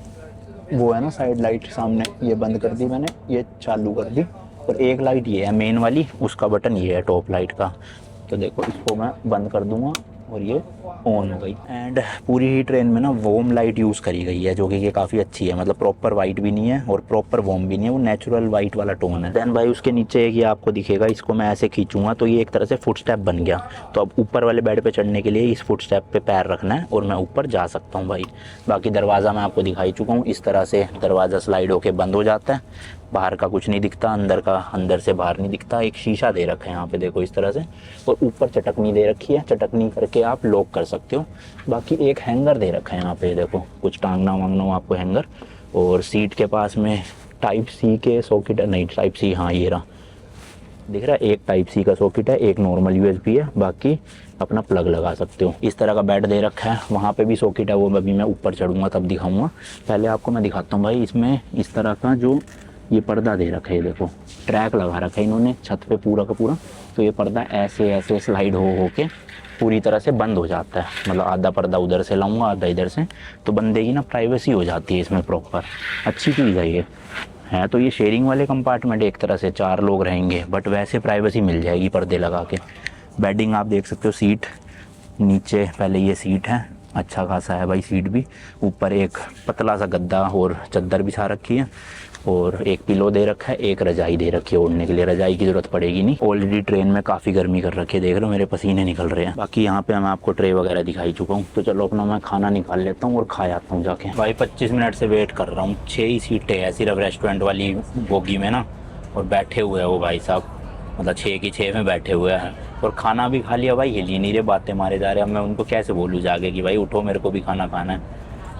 वो है ना साइड लाइट सामने, ये बंद कर दी मैंने, ये चालू कर दी। और एक लाइट ये है मेन वाली, उसका बटन ये है टॉप लाइट का। तो देखो, इसको मैं बंद कर दूंगा और ये ऑन हो गई। एंड पूरी ही ट्रेन में ना वॉर्म लाइट यूज़ करी गई है, जो कि ये काफ़ी अच्छी है। मतलब प्रॉपर वाइट भी नहीं है और प्रॉपर वॉर्म भी नहीं है, वो नेचुरल वाइट वाला टोन है। देन भाई उसके नीचे एक ये आपको दिखेगा, इसको मैं ऐसे खींचूंगा तो ये एक तरह से फुट स्टेप बन गया। तो अब ऊपर वाले बेड पे चढ़ने के लिए इस फुट स्टेप पे पैर रखना है और मैं ऊपर जा सकता हूँ भाई। बाकी दरवाज़ा मैं आपको दिखाई चुका हूँ, इस तरह से दरवाज़ा स्लाइड होके बंद हो जाता है। बाहर का कुछ नहीं दिखता, अंदर का अंदर से बाहर नहीं दिखता। एक शीशा दे रखा है यहाँ पे, देखो इस तरह से। और ऊपर चटकनी दे रखी है, चटकनी करके आप लॉक कर सकते हो। बाकी एक हैंगर दे रखा है यहाँ पे, देखो कुछ टांगना वांगना हो आपको हैंगर। और सीट के पास में टाइप सी के सॉकेट, नहीं टाइप सी, हाँ ये रहा, दिख रहा है। एक टाइप सी का सॉकेट है, एक नॉर्मल यूएसबी है, बाकी अपना प्लग लगा सकते हो। इस तरह का बेड दे रखा है, वहाँ पे भी सॉकेट है, वो अभी मैं ऊपर चढ़ूँगा तब दिखाऊँगा। पहले आपको मैं दिखाता हूँ भाई, इसमें इस तरह का जो ये पर्दा दे रखा है, देखो ट्रैक लगा रखा है इन्होंने छत पे पूरा का पूरा। तो ये पर्दा ऐसे ऐसे स्लाइड हो के पूरी तरह से बंद हो जाता है। मतलब आधा पर्दा उधर से लाऊंगा, आधा इधर से, तो बंदे की ना प्राइवेसी हो जाती है इसमें प्रॉपर। अच्छी चीज़ है ये। है तो ये शेयरिंग वाले कंपार्टमेंट, एक तरह से 4 लोग रहेंगे, बट वैसे प्राइवेसी मिल जाएगी पर्दे लगा के। बेडिंग आप देख सकते हो, सीट नीचे पहले ये सीट है, अच्छा खासा है भाई सीट भी। ऊपर एक पतला सा गद्दा और चादर बिछा रखी है, और एक पिलो दे रखा है, एक रजाई दे रखी है ओढ़ने के लिए। रजाई की जरूरत पड़ेगी नहीं, ऑलरेडी ट्रेन में काफ़ी गर्मी कर रखी है, देख रहे हो मेरे पसीने निकल रहे हैं। बाकी यहाँ पे मैं आपको ट्रे वगैरह दिखाई चुका हूँ। तो चलो अपना मैं खाना निकाल लेता हूँ और खा आता हूँ जाके। भाई 25 मिनट से वेट कर रहा हूँ, 6 ही सीटें हैं सिर्फ रेस्टोरेंट वाली बोगी में ना, और बैठे हुए हैं वो भाई साहब, मतलब 6 की 6 में बैठे हुए हैं। और खाना भी खा लिया भाई, हिल ही नहीं रहे, बातें मारे जा रहे हैं। अब मैं उनको कैसे बोलूँ जाके कि भाई उठो, मेरे को भी खाना खाना है।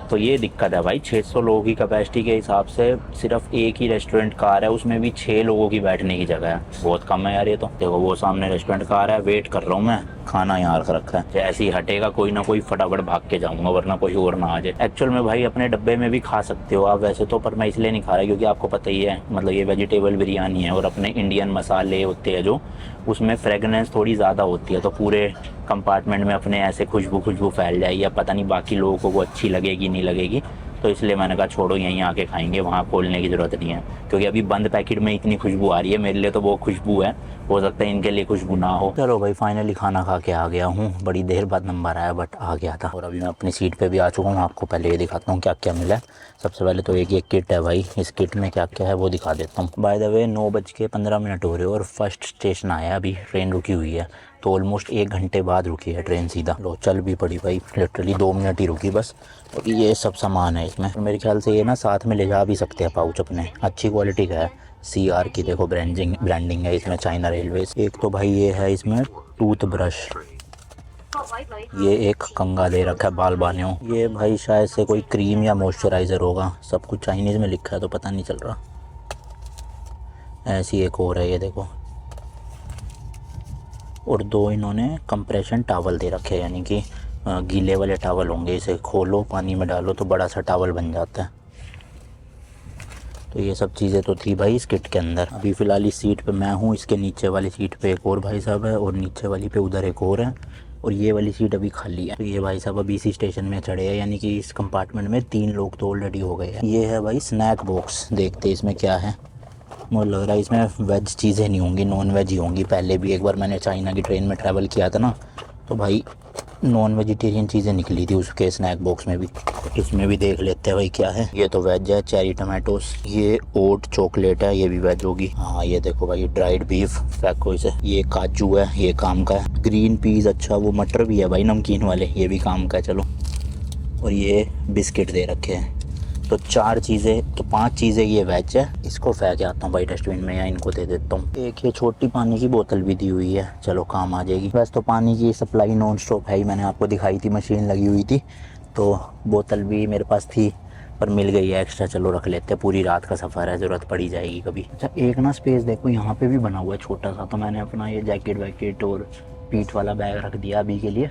तो ये दिक्कत है भाई, 600 लोगों की कैपेसिटी के हिसाब से सिर्फ एक ही रेस्टोरेंट कार है, उसमें भी 6 लोगों की बैठने की जगह है। बहुत कम है यार ये तो। देखो वो सामने रेस्टोरेंट कार है, वेट कर रहा हूँ मैं, खाना यहाँ रख रखा है। जैसे ही हटेगा कोई ना कोई फटाफट भाग के जाऊँगा, वरना कोई और ना आ जाए। एक्चुअल में भाई अपने डब्बे में भी खा सकते हो आप वैसे तो, पर मैं इसलिए नहीं खा रहा क्योंकि आपको पता ही है, मतलब ये वेजिटेबल बिरयानी है और अपने इंडियन मसाले होते हैं जो, उसमें फ्रेगनेंस थोड़ी ज़्यादा होती है। तो पूरे कंपार्टमेंट में अपने ऐसे खुशबू फैल जाएगी, अब पता नहीं बाकी लोगों को वो अच्छी लगेगी नहीं लगेगी। तो इसलिए मैंने कहा छोड़ो, यहीं आके खाएंगे, वहाँ खोलने की ज़रूरत नहीं है। क्योंकि अभी बंद पैकेट में इतनी खुशबू आ रही है, मेरे लिए तो वो खुशबू है, हो सकता है इनके लिए खुशबू ना हो। चलो भाई फाइनली खाना खा के आ गया हूँ, बड़ी देर बाद नंबर आया बट आ गया था। और अभी मैं अपनी सीट पे भी आ चुका हूँ। आपको पहले ये दिखाता हूँ क्या क्या मिला है। सबसे पहले तो एक किट है भाई, इस किट में क्या क्या है वो दिखा देता हूँ। बाय द वे 9:15 हो रहे और फर्स्ट स्टेशन आया, अभी ट्रेन रुकी हुई है। तो ऑलमोस्ट 1 घंटे बाद रुकी है ट्रेन सीधा। लो चल भी पड़ी भाई, लिटरली 2 मिनट ही रुकी बस। और ये सब सामान है इसमें, तो मेरे ख्याल से ये ना साथ में ले जा भी सकते हैं पाउच अपने। अच्छी क्वालिटी का है, CR की देखो ब्रांडिंग है इसमें, चाइना रेलवेज। एक तो भाई ये है इसमें टूथ ब्रश, ये एक कंघा दे रखा है बाल बानियों। ये भाई शायद से कोई क्रीम या मॉइस्चराइज़र होगा, सब कुछ चाइनीज़ में लिखा है तो पता नहीं चल रहा। ऐसी एक और है, ये देखो। और 2 इन्होंने कंप्रेशन टावल दे रखे हैं, यानी कि गीले वाले टावल होंगे। इसे खोलो, पानी में डालो तो बड़ा सा टावल बन जाता है। तो ये सब चीज़ें तो थी भाई इस किट के अंदर। अभी फ़िलहाल इस सीट पे मैं हूँ, इसके नीचे वाली सीट पे एक और भाई साहब है, और नीचे वाली पे उधर एक और है, और ये वाली सीट अभी खाली है। तो ये भाई साहब अभी इसी स्टेशन में चढ़े हैं, यानी कि इस कंपार्टमेंट में 3 लोग तो ऑलरेडी हो गए हैं। ये है भाई स्नैक बॉक्स, देखते इसमें क्या है। मुझे लग रहा है इसमें वेज चीज़ें नहीं होंगी, नॉन वेज ही होंगी। पहले भी एक बार मैंने चाइना की ट्रेन में ट्रैवल किया था ना, तो भाई नॉन वेजिटेरियन चीज़ें निकली थी उसके स्नैक बॉक्स में भी। इसमें भी देख लेते हैं भाई क्या है। ये तो वेज है, चेरी टमाटोस। ये ओट चॉकलेट है, ये भी वेज होगी। हाँ ये देखो भाई ड्राइड बीफ, फेंको इसे। ये काजू है, ये काम का है। ग्रीन पीस, अच्छा वो मटर भी है भाई नमकीन वाले, ये भी काम का है। चलो, और ये बिस्किट दे रखे हैं, तो 4 चीज़ें तो 5 चीज़ें ये वेज है। इसको फेंक आता हूँ भाई डस्टबिन में या इनको दे देता हूँ। एक ये छोटी पानी की बोतल भी दी हुई है, चलो काम आ जाएगी। वैसे तो पानी की सप्लाई नॉन स्टॉप है ही, मैंने आपको दिखाई थी मशीन लगी हुई थी, तो बोतल भी मेरे पास थी पर मिल गई है एक्स्ट्रा, चलो रख लेते हैं, पूरी रात का सफ़र है, ज़रूरत पड़ी जाएगी कभी। अच्छा एक ना स्पेस देखो यहाँ पे भी बना हुआ है छोटा सा, तो मैंने अपना ये जैकेट वैकेट और पीठ वाला बैग रख दिया अभी के लिए।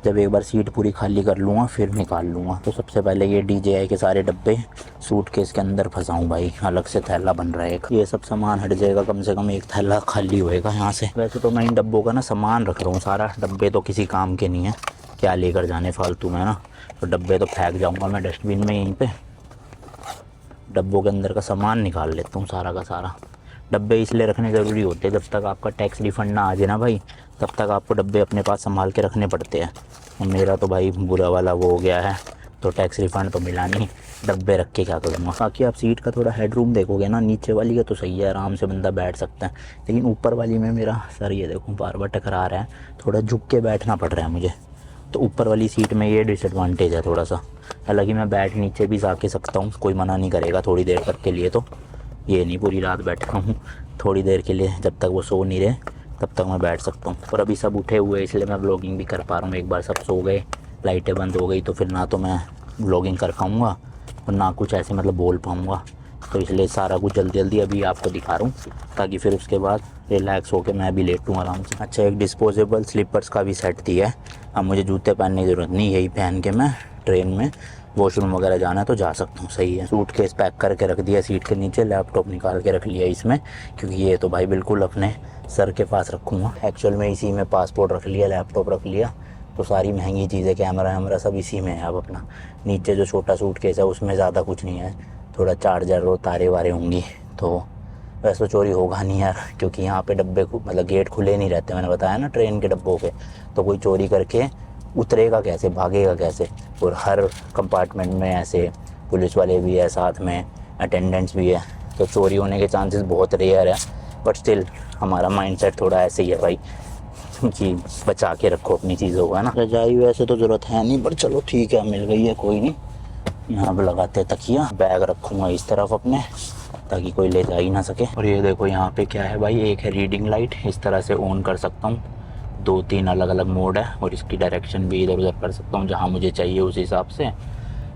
जब एक बार सीट पूरी खाली कर लूँगा फिर निकाल लूँगा। तो सबसे पहले ये DJI के सारे डब्बे सूटकेस के अंदर फंसाऊँ भाई, अलग से थैला बन रहा है एक। ये सब सामान हट जाएगा, कम से कम एक थैला खाली होएगा यहाँ से। वैसे तो मैं इन डब्बों का ना सामान रख रहा हूँ सारा, डब्बे तो किसी काम के नहीं है, क्या लेकर जाने फालतू में ना, तो डब्बे तो फेंक जाऊँगा मैं डस्टबिन में यहीं पर। डब्बों के अंदर का सामान निकाल लेता हूँ सारा का सारा। डब्बे इसलिए रखने ज़रूरी होते हैं, जब तक आपका टैक्स रिफ़ंड ना आ जाए ना भाई, तब तक आपको डब्बे अपने पास संभाल के रखने पड़ते हैं। और मेरा तो भाई बुरा वाला वो हो गया है, तो टैक्स रिफ़ंड तो मिला नहीं, डब्बे रख के क्या करूँगा। बाकी आप सीट का थोड़ा हेडरूम देखोगे ना, नीचे वाली का तो सही है, आराम से बंदा बैठ सकता है, लेकिन ऊपर वाली में मेरा सर ये देखो बार बार टकरा रहा है, थोड़ा झुक के बैठना पड़ रहा है मुझे। तो ऊपर वाली सीट में ये डिसएडवांटेज है थोड़ा सा। हालांकि मैं बैठ नीचे भी जा के सकता हूँ, कोई मना नहीं करेगा थोड़ी देर तक के लिए, तो ये नहीं पूरी रात बैठा हूँ, थोड़ी देर के लिए जब तक वो सो नहीं रहे तब तक मैं बैठ सकता हूँ। और अभी सब उठे हुए इसलिए मैं व्लॉगिंग भी कर पा रहा हूँ। एक बार सब सो गए, लाइटें बंद हो गई, तो फिर ना तो मैं व्लॉगिंग कर पाऊँगा और ना कुछ ऐसे मतलब बोल पाऊँगा, तो इसलिए सारा कुछ जल्दी जल्दी अभी आपको दिखा रहा हूँ, ताकि फिर उसके बाद रिलैक्स होकर मैं भी लेटूँ आराम से। अच्छा एक डिस्पोजेबल स्लीपर्स का भी सेट दिया है, अब मुझे जूते पहनने की ज़रूरत नहीं, यही पहन के मैं ट्रेन में वॉशरूम वगैरह जाना है तो जा सकता हूँ। सही है। सूटकेस पैक करके रख दिया सीट के नीचे, लैपटॉप निकाल के रख लिया इसमें, क्योंकि ये तो भाई बिल्कुल अपने सर के पास रखूँगा। एक्चुअल में इसी में पासपोर्ट रख लिया, लैपटॉप रख लिया, तो सारी महंगी चीज़ें कैमरा वैमरा सब इसी में है अब अपना। नीचे जो छोटा सूटकेस है उसमें ज़्यादा कुछ नहीं है, थोड़ा चार्जर और तारे वारे होंगी, तो वैसे तो चोरी होगा नहीं यार, क्योंकि यहाँ पे डब्बे मतलब गेट खुले नहीं रहते, मैंने बताया ना ट्रेन के डब्बों पे, तो कोई चोरी करके उतरेगा कैसे, भागेगा कैसे। और हर कंपार्टमेंट में ऐसे पुलिस वाले भी है, साथ में अटेंडेंट्स भी है, तो चोरी होने के चांसेस बहुत रेयर है। बट स्टिल हमारा माइंडसेट थोड़ा ऐसे ही है भाई कि बचा के रखो अपनी चीज़ों को, है ना। रजाई वैसे तो ज़रूरत है नहीं, पर चलो ठीक है मिल गई है, कोई नहीं। यहाँ पे लगाते तकिया, बैग रखूँगा इस तरफ अपने, ताकि कोई ले जा ही ना सके। और ये देखो यहाँ पे क्या है भाई, एक है रीडिंग लाइट, इस तरह से ऑन कर सकता हूँ, 2-3 अलग अलग मोड है, और इसकी डायरेक्शन भी इधर उधर कर सकता हूँ जहाँ मुझे चाहिए उस हिसाब से।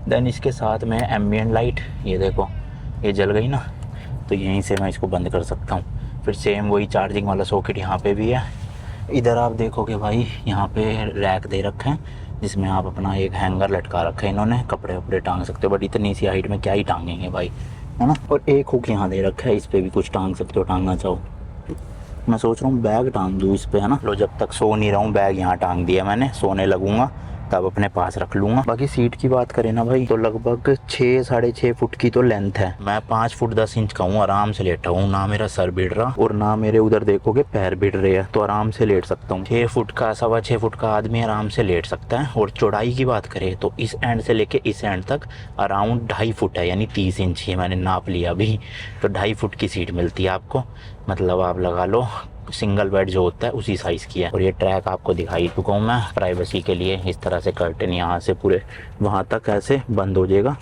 देन इसके साथ में एम्बिएंट लाइट, ये देखो ये जल गई ना, तो यहीं से मैं इसको बंद कर सकता हूँ। फिर सेम वही चार्जिंग वाला सॉकेट यहाँ पे भी है। इधर आप देखोगे भाई यहाँ पे रैक दे रखे हैं, जिसमें आप अपना एक हैंगर लटका रखा है इन्होंने, कपड़े वपड़े टांग सकते हो, बट इतनी सी हाइट में क्या ही टांगेंगे भाई, है ना। और एक हुक यहाँ दे रखा है, इस पर भी कुछ टांग सकते हो टांगना चाहो। मैं सोच रहा हूँ बैग टांग दूँ इस पे, है ना। लो जब तक सो नहीं रहा हूँ बैग यहाँ टांग दिया मैंने, सोने लगूंगा तब अपने पास रख लूँगा। बाकी सीट की बात करें ना भाई, तो लगभग 6-6.5 फुट की तो लेंथ है। मैं 5 फुट 10 इंच का हूँ, आराम से लेटा हूँ, ना मेरा सर भिड़ रहा और ना मेरे उधर देखोगे पैर भिड़ रहे हैं, तो आराम से लेट सकता हूँ। 6 फुट का 6.25 फुट का आदमी आराम से लेट सकता है। और चौड़ाई की बात करें तो इस एंड से लेके इस एंड तक अराउंड 2.5 फुट है, यानी 30 इंच ही मैंने नाप लिया अभी, तो 2.5 फुट की सीट मिलती है आपको, मतलब आप लगा लो सिंगल बेड जो होता है उसी साइज़ की है। और ये ट्रैक आपको दिखाई चुका हूँ मैं प्राइवेसी के लिए, इस तरह से कर्टेन यहाँ से पूरे वहाँ तक ऐसे बंद हो जाएगा,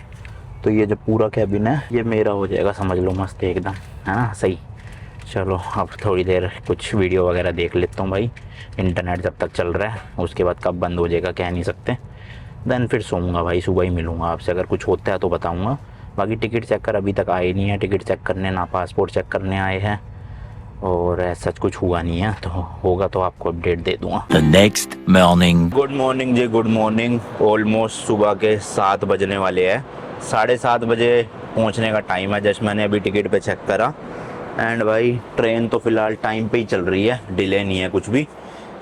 तो ये जो पूरा कैबिन है ये मेरा हो जाएगा, समझ लो मस्त एकदम, है ना। सही, चलो अब थोड़ी देर कुछ वीडियो वगैरह देख लेता हूँ भाई, इंटरनेट जब तक चल रहा है, उसके बाद कब बंद हो जाएगा कह नहीं सकते। देन फिर सोऊंगा भाई, सुबह ही मिलूँगा आपसे, अगर कुछ होता है तो बताऊँगा। बाकी टिकट चेकर अभी तक आए नहीं है, टिकट चेक करने ना पासपोर्ट चेक करने आए हैं, और ऐसा कुछ हुआ नहीं है, तो होगा तो आपको अपडेट दे दूंगा। The next morning. Good morning जी, गुड मॉर्निंग। ऑलमोस्ट सुबह के 7 बजने वाले हैं, 7:30 बजे पहुंचने का टाइम है। जस्ट मैंने अभी टिकट पे चेक करा, एंड भाई ट्रेन तो फ़िलहाल टाइम पे ही चल रही है, डिले नहीं है कुछ भी।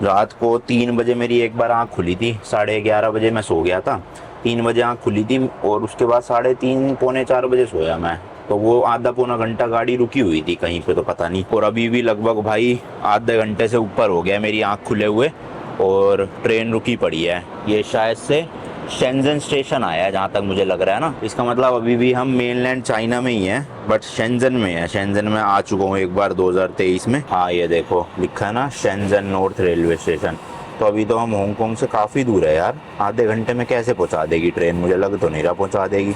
रात को 3 बजे मेरी एक बार आँख खुली थी, 11:30 बजे मैं सो गया था, 3 बजे आँख खुली थी, और उसके बाद 3:30 पौने 4 बजे सोया मैं, तो वो आधा पौना घंटा गाड़ी रुकी हुई थी कहीं पे तो पता नहीं। और अभी भी लगभग भाई आधे घंटे से ऊपर हो गया मेरी आँख खुले हुए, और ट्रेन रुकी पड़ी है। ये शायद से शेंजन स्टेशन आया है जहाँ तक मुझे लग रहा है ना, इसका मतलब अभी भी हम मेनलैंड चाइना में ही हैं, बट शेंजन में है। शेंजन में आ चुका हूँ एक बार 2023 में। हाँ ये देखो लिखा है ना, शेंजन नॉर्थ रेलवे स्टेशन। तो अभी तो हम हांगकांग से काफ़ी दूर है यार, आधे घंटे में कैसे पहुँचा देगी ट्रेन, मुझे लग तो नहीं रहा पहुँचा देगी।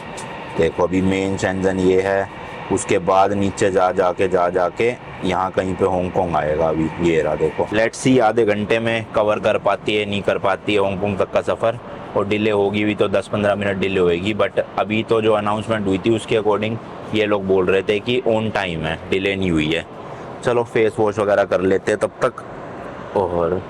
देखो अभी मेन इंजन ये है, उसके बाद नीचे जा जाके यहाँ कहीं पे हांगकांग आएगा। अभी ये रहा देखो। लेट्स सी आधे घंटे में कवर कर पाती है नहीं कर पाती है हांगकांग तक का सफ़र, और डिले होगी भी तो 10-15 मिनट डिले होएगी। बट अभी तो जो अनाउंसमेंट हुई थी उसके अकॉर्डिंग ये लोग बोल रहे थे कि ऑन टाइम है, डिले नहीं हुई है। चलो फेस वॉश वगैरह कर लेते हैं तब तक, और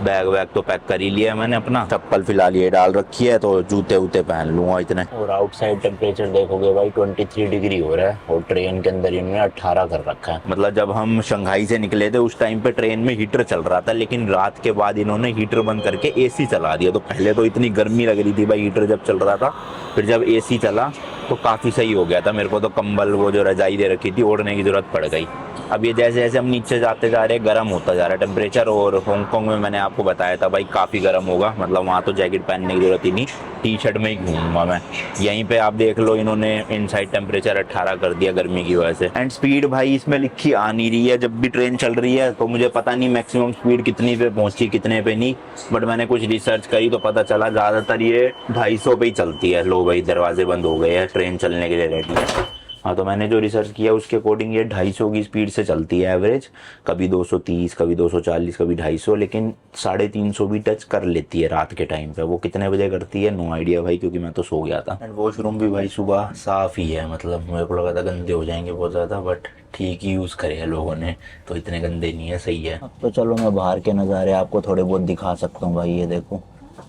बैग वैग तो पैक कर ही लिया है मैंने अपना। चप्पल फिलहाल ये डाल रखी है, तो जूते वूते पहन लूँगा इतने। और आउटसाइड टेम्परेचर देखोगे भाई 23 डिग्री हो रहा है, और ट्रेन के अंदर इन्होंने 18 कर रखा है। मतलब जब हम शंघाई से निकले थे उस टाइम पे ट्रेन में हीटर चल रहा था, लेकिन रात के बाद इन्होंने हीटर बंद करके एसी चला दिया। तो पहले तो इतनी गर्मी लग रही थी भाई हीटर जब चल रहा था, फिर जब एसी चला तो काफ़ी सही हो गया था। मेरे को तो कंबल वो जो रजाई दे रखी थी ओढ़ने की ज़रूरत पड़ गई। अब ये जैसे जैसे हम नीचे जाते जा रहे हैं गर्म होता जा रहा है टेम्परेचर। और हांगकांग में मैंने आपको बताया था भाई काफ़ी गर्म होगा, मतलब वहाँ तो जैकेट पहनने की ज़रूरत ही नहीं, टी शर्ट में ही घूमूंगा मैं। यहीं पे आप देख लो इन्होंने इनसाइड टेम्परेचर 18 कर दिया गर्मी की वजह से। एंड स्पीड भाई इसमें लिखी आ नहीं रही है जब भी ट्रेन चल रही है, तो मुझे पता नहीं मैक्सिमम स्पीड कितनी पे पहुँची कितने पे नहीं। बट मैंने कुछ रिसर्च करी तो पता चला ज़्यादातर ये 250 पे ही चलती है। लो भाई दरवाजे बंद हो गए हैं, ट्रेन चलने के लिए रेडी है। हाँ तो मैंने जो रिसर्च किया उसके अकॉर्डिंग ये 250 की स्पीड से चलती है एवरेज, कभी 230 कभी 240 कभी 250, लेकिन 350 भी टच कर लेती है रात के टाइम पे। वो कितने बजे करती है नो आइडिया भाई, क्योंकि मैं तो सो गया था। एंड वॉशरूम भी भाई सुबह साफ़ ही है, मतलब मेरे को लगा था गंदे हो जाएंगे बहुत ज़्यादा, बट ठीक ही यूज़ करे हैं लोगों ने, तो इतने गंदे नहीं है, सही है। अब तो चलो मैं बाहर के नज़ारे आपको थोड़े बहुत दिखा सकता हूँ भाई। ये देखो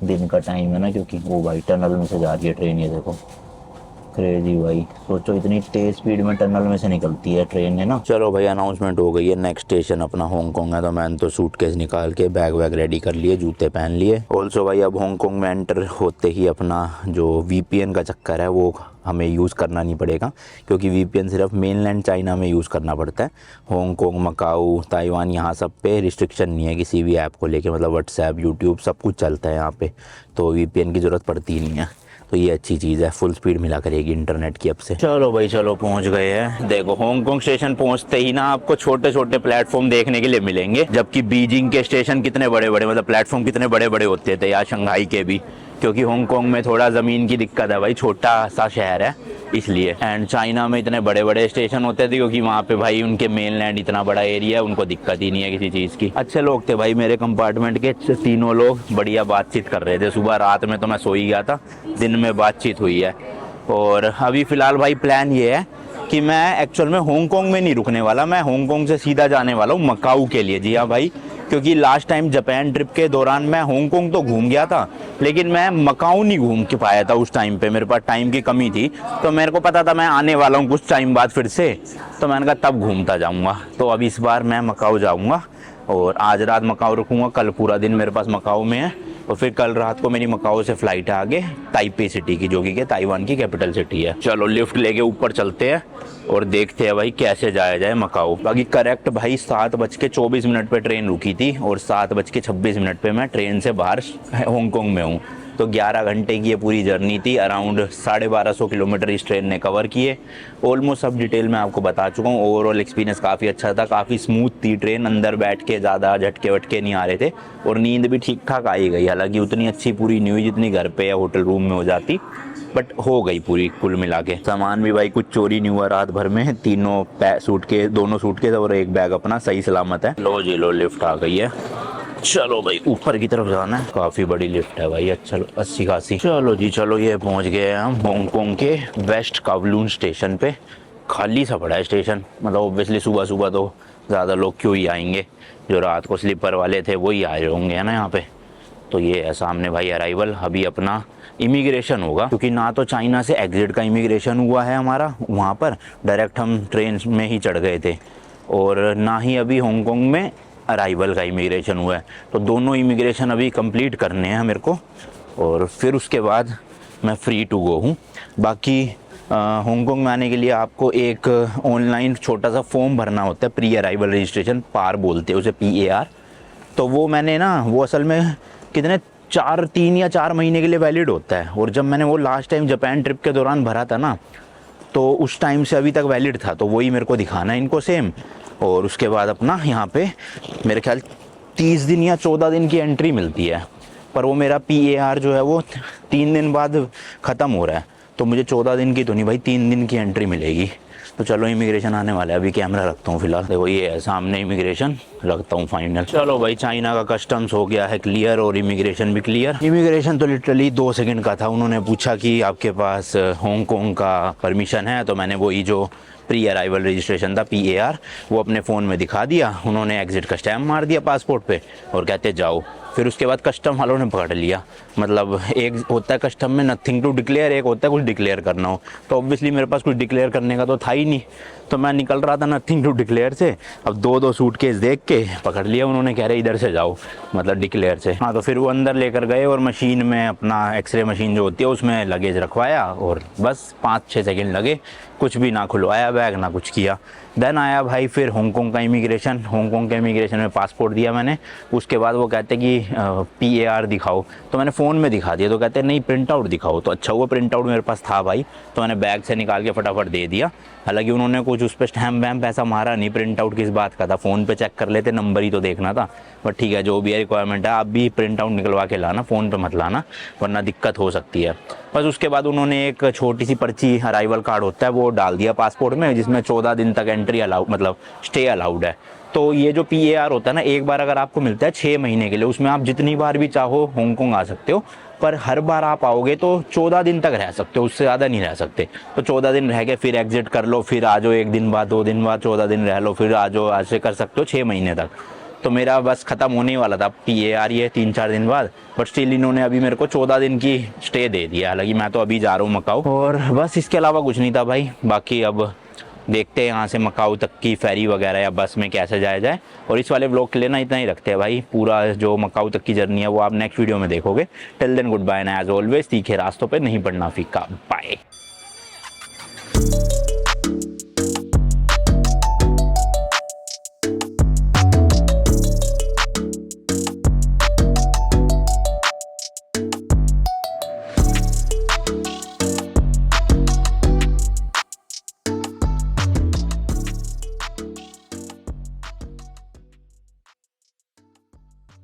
दिन का टाइम है ना, क्योंकि वो भाई टनल में से जा रही है ट्रेन, ये देखो क्रेजी भाई। सोचो इतनी तेज स्पीड में टनल में से निकलती है ट्रेन, है ना। चलो भाई अनाउंसमेंट हो गई है, नेक्स्ट स्टेशन अपना हांगकांग है। तो मैंने तो सूटकेस निकाल के बैग वैग रेडी कर लिए, जूते पहन लिए। ऑल्सो भाई अब हांगकांग में एंटर होते ही अपना जो वीपीएन का चक्कर है वो हमें यूज़ करना नहीं पड़ेगा, क्योंकि वीपीएन सिर्फ मेनलैंड चाइना में यूज़ करना पड़ता है। हांगकांग, मकाऊ, ताइवान यहाँ सब पे रिस्ट्रिक्शन नहीं है किसी भी ऐप को लेके, मतलब व्हाट्सएप, यूट्यूब सब कुछ चलता है यहाँ पे, तो वीपीएन की ज़रूरत पड़ती ही नहीं है। तो ये अच्छी चीज़ है, फुल स्पीड मिला करेगी इंटरनेट की अब से। चलो भाई चलो पहुंच गए हैं। देखो हांगकांग स्टेशन पहुंचते ही ना आपको छोटे छोटे प्लेटफॉर्म देखने के लिए मिलेंगे, जबकि बीजिंग के स्टेशन कितने बड़े बड़े, मतलब प्लेटफॉर्म कितने बड़े बड़े होते थे, या शंघाई के भी, क्योंकि हांगकांग में थोड़ा ज़मीन की दिक्कत है भाई, छोटा सा शहर है इसलिए। एंड चाइना में इतने बड़े बड़े स्टेशन होते थे, क्योंकि वहाँ पे भाई उनके मेनलैंड इतना बड़ा एरिया है, उनको दिक्कत ही नहीं है किसी चीज़ की। अच्छे लोग थे भाई मेरे कंपार्टमेंट के, तीनों लोग बढ़िया बातचीत कर रहे थे। सुबह रात में तो मैं सो ही गया था, दिन में बातचीत हुई है। और अभी फ़िलहाल भाई प्लान ये है कि मैं एक्चुअल में हांगकांग में नहीं रुकने वाला, मैं हांगकांग से सीधा जाने वाला हूँ मकाऊ के लिए। जी हाँ भाई, क्योंकि लास्ट टाइम जापान ट्रिप के दौरान मैं हांगकांग तो घूम गया था, लेकिन मैं मकाऊ नहीं घूम के पाया था उस टाइम पे, मेरे पास टाइम की कमी थी। तो मेरे को पता था मैं आने वाला हूँ कुछ टाइम बाद फिर से, तो मैंने कहा तब घूमता जाऊँगा। तो अब इस बार मैं मकाऊ जाऊँगा, और आज रात मकाऊ रुकूँगा, कल पूरा दिन मेरे पास मकाऊ में है, और फिर कल रात को मेरी मकाऊ से फ्लाइट है आगे ताइपे सिटी की, जो कि ताइवान की कैपिटल सिटी है। चलो लिफ्ट लेके ऊपर चलते हैं और देखते हैं भाई कैसे जाया जाए मकाऊ। बाकी करेक्ट भाई 7:24 पे ट्रेन रुकी थी, और 7:26 पे मैं ट्रेन से बाहर हांगकांग में हूँ। तो 11 घंटे की ये पूरी जर्नी थी, अराउंड 1250 किलोमीटर इस ट्रेन ने कवर किए। ऑलमोस्ट सब डिटेल मैं आपको बता चुका हूँ। ओवरऑल एक्सपीरियंस काफ़ी अच्छा था, काफ़ी स्मूथ थी ट्रेन, अंदर बैठ के ज़्यादा झटके वटके नहीं आ रहे थे, और नींद भी ठीक ठाक आई गई। हालांकि उतनी अच्छी पूरी नहीं हुई जितनी घर पे या होटल रूम में हो जाती, बट हो गई पूरी कुल मिला के। सामान भी भाई कुछ चोरी नहीं हुआ रात भर में, दोनों सूटकेस और एक बैग अपना सही सलामत है। लो जी लो, लिफ्ट आ गई है। चलो भाई ऊपर की तरफ जाना है, काफ़ी बड़ी लिफ्ट है भाई, अच्छा अच्छी खासी। चलो जी चलो, ये पहुंच गए हैं हम हांगकांग के वेस्ट कावलून स्टेशन पे। खाली सा पड़ा है स्टेशन, मतलब ऑब्वियसली सुबह सुबह तो ज़्यादा लोग क्यों ही आएंगे, जो रात को स्लीपर वाले थे वही आए होंगे है ना यहाँ पे। तो ये है सामने भाई अराइवल। अभी अपना इमिग्रेशन होगा, क्योंकि ना तो चाइना से एग्जिट का इमिग्रेशन हुआ है हमारा वहाँ पर, डायरेक्ट हम ट्रेन में ही चढ़ गए थे, और ना ही अभी हांगकांग में अराइवल का इमिग्रेशन हुआ है। तो दोनों इमिग्रेशन अभी कंप्लीट करने हैं मेरे को, और फिर उसके बाद मैं फ्री टू गो हूँ। बाकी हांगकांग में आने के लिए आपको एक ऑनलाइन छोटा सा फॉर्म भरना होता है, प्री अराइवल रजिस्ट्रेशन, पार बोलते हैं उसे, PAR। तो वो मैंने ना, वो असल में कितने 3 या 4 महीने के लिए वैलिड होता है, और जब मैंने वो लास्ट टाइम जापान ट्रिप के दौरान भरा था ना, तो उस टाइम से अभी तक वैलिड था। तो वही मेरे को दिखाना है इनको सेम, और उसके बाद अपना यहाँ पे मेरे ख्याल 30 दिन या 14 दिन की एंट्री मिलती है। पर वो मेरा PAR जो है वो 3 दिन बाद ख़त्म हो रहा है, तो मुझे 14 दिन की तो नहीं भाई, 3 दिन की एंट्री मिलेगी। तो चलो इमिग्रेशन आने वाला है, अभी कैमरा रखता हूँ फिलहाल। देखो ये है सामने इमिग्रेशन, रखता हूँ फाइनल। चलो भाई चाइना का कस्टम्स हो गया है क्लियर और इमिग्रेशन भी क्लियर। इमिग्रेशन तो लिटरली 2 सेकंड का था। उन्होंने पूछा कि आपके पास हांगकांग का परमिशन है, तो मैंने वही जो प्री अराइवल रजिस्ट्रेशन था PAR, वो अपने फ़ोन में दिखा दिया। उन्होंने एग्जिट का स्टैम्प मार दिया पासपोर्ट पे और कहते जाओ। फिर उसके बाद कस्टम वालों ने पकड़ लिया। मतलब एक होता है कस्टम में नथिंग टू डिक्लेयर, एक होता है कुछ डिक्लेयर करना हो। तो ऑब्वियसली मेरे पास कुछ डिक्लेयर करने का तो था ही नहीं, तो मैं निकल रहा था नथिंग टू डिक्लेयर से। अब 2 सूटकेस देख के पकड़ लिया उन्होंने, कह रहे इधर से जाओ, मतलब डिक्लेयर से। हाँ, तो फिर वो अंदर लेकर गए और मशीन में अपना एक्सरे मशीन जो होती है उसमें लगेज रखवाया और बस 5-6 सेकंड लगे, कुछ भी ना खुलवाया बैग ना कुछ किया। देन आया भाई फिर हांगकांग का इमिग्रेशन। हांगकांग के इमिग्रेशन में पासपोर्ट दिया मैंने। उसके बाद वो कहते कि PAR दिखाओ, तो मैंने फ़ोन में दिखा दिया। तो कहते नहीं प्रिंट आउट दिखाओ। तो अच्छा हुआ प्रिंट आउट मेरे पास था भाई, तो मैंने बैग से निकाल के फटाफट दे दिया। हालांकि उन्होंने कुछ उस पर स्टैम्प वैम्प ऐसा मारा नहीं, प्रिंट आउट किस बात का था, फ़ोन पे चेक कर लेते, नंबर ही तो देखना था। बट ठीक है, जो भी है रिक्वायरमेंट है, आप भी प्रिंट आउट निकलवा के लाना, फ़ोन पे मत लाना वरना दिक्कत हो सकती है। बस उसके बाद उन्होंने एक छोटी सी पर्ची, अराइवल कार्ड होता है, वो डाल दिया पासपोर्ट में, जिसमें 14 दिन तक एंट्री अलाउड, मतलब स्टे अलाउड है। तो ये जो PAR होता है ना, एक बार अगर आपको मिलता है 6 महीने के लिए, उसमें आप जितनी बार भी चाहो हांगकांग आ सकते हो। पर हर बार आप आओगे तो 14 दिन तक रह सकते हो, उससे ज़्यादा नहीं रह सकते। तो 14 दिन रह के फिर एग्जिट कर लो, फिर आ जाओ 1 दिन बाद, 2 दिन बाद, 14 दिन रह लो, फिर आ जाओ, ऐसे कर सकते हो 6 महीने तक। तो मेरा बस ख़त्म होने वाला था PAR ये 3-4 दिन बाद, बट स्टिल इन्होंने अभी मेरे को 14 दिन की स्टे दे दिया। हालांकि मैं तो अभी जा रहा हूँ मकाऊ, और बस इसके अलावा कुछ नहीं था भाई। बाकी अब देखते हैं यहाँ से मकाऊ तक की फेरी वगैरह या बस में कैसे जाया जाए। और इस वाले व्लॉग के लिए ना इतना ही रखते हैं भाई, पूरा जो मकाऊ तक की जर्नी है वो आप नेक्स्ट वीडियो में देखोगे। Till then good bye, and as always तीखे रास्तों पे नहीं पड़ना फीका। बाय।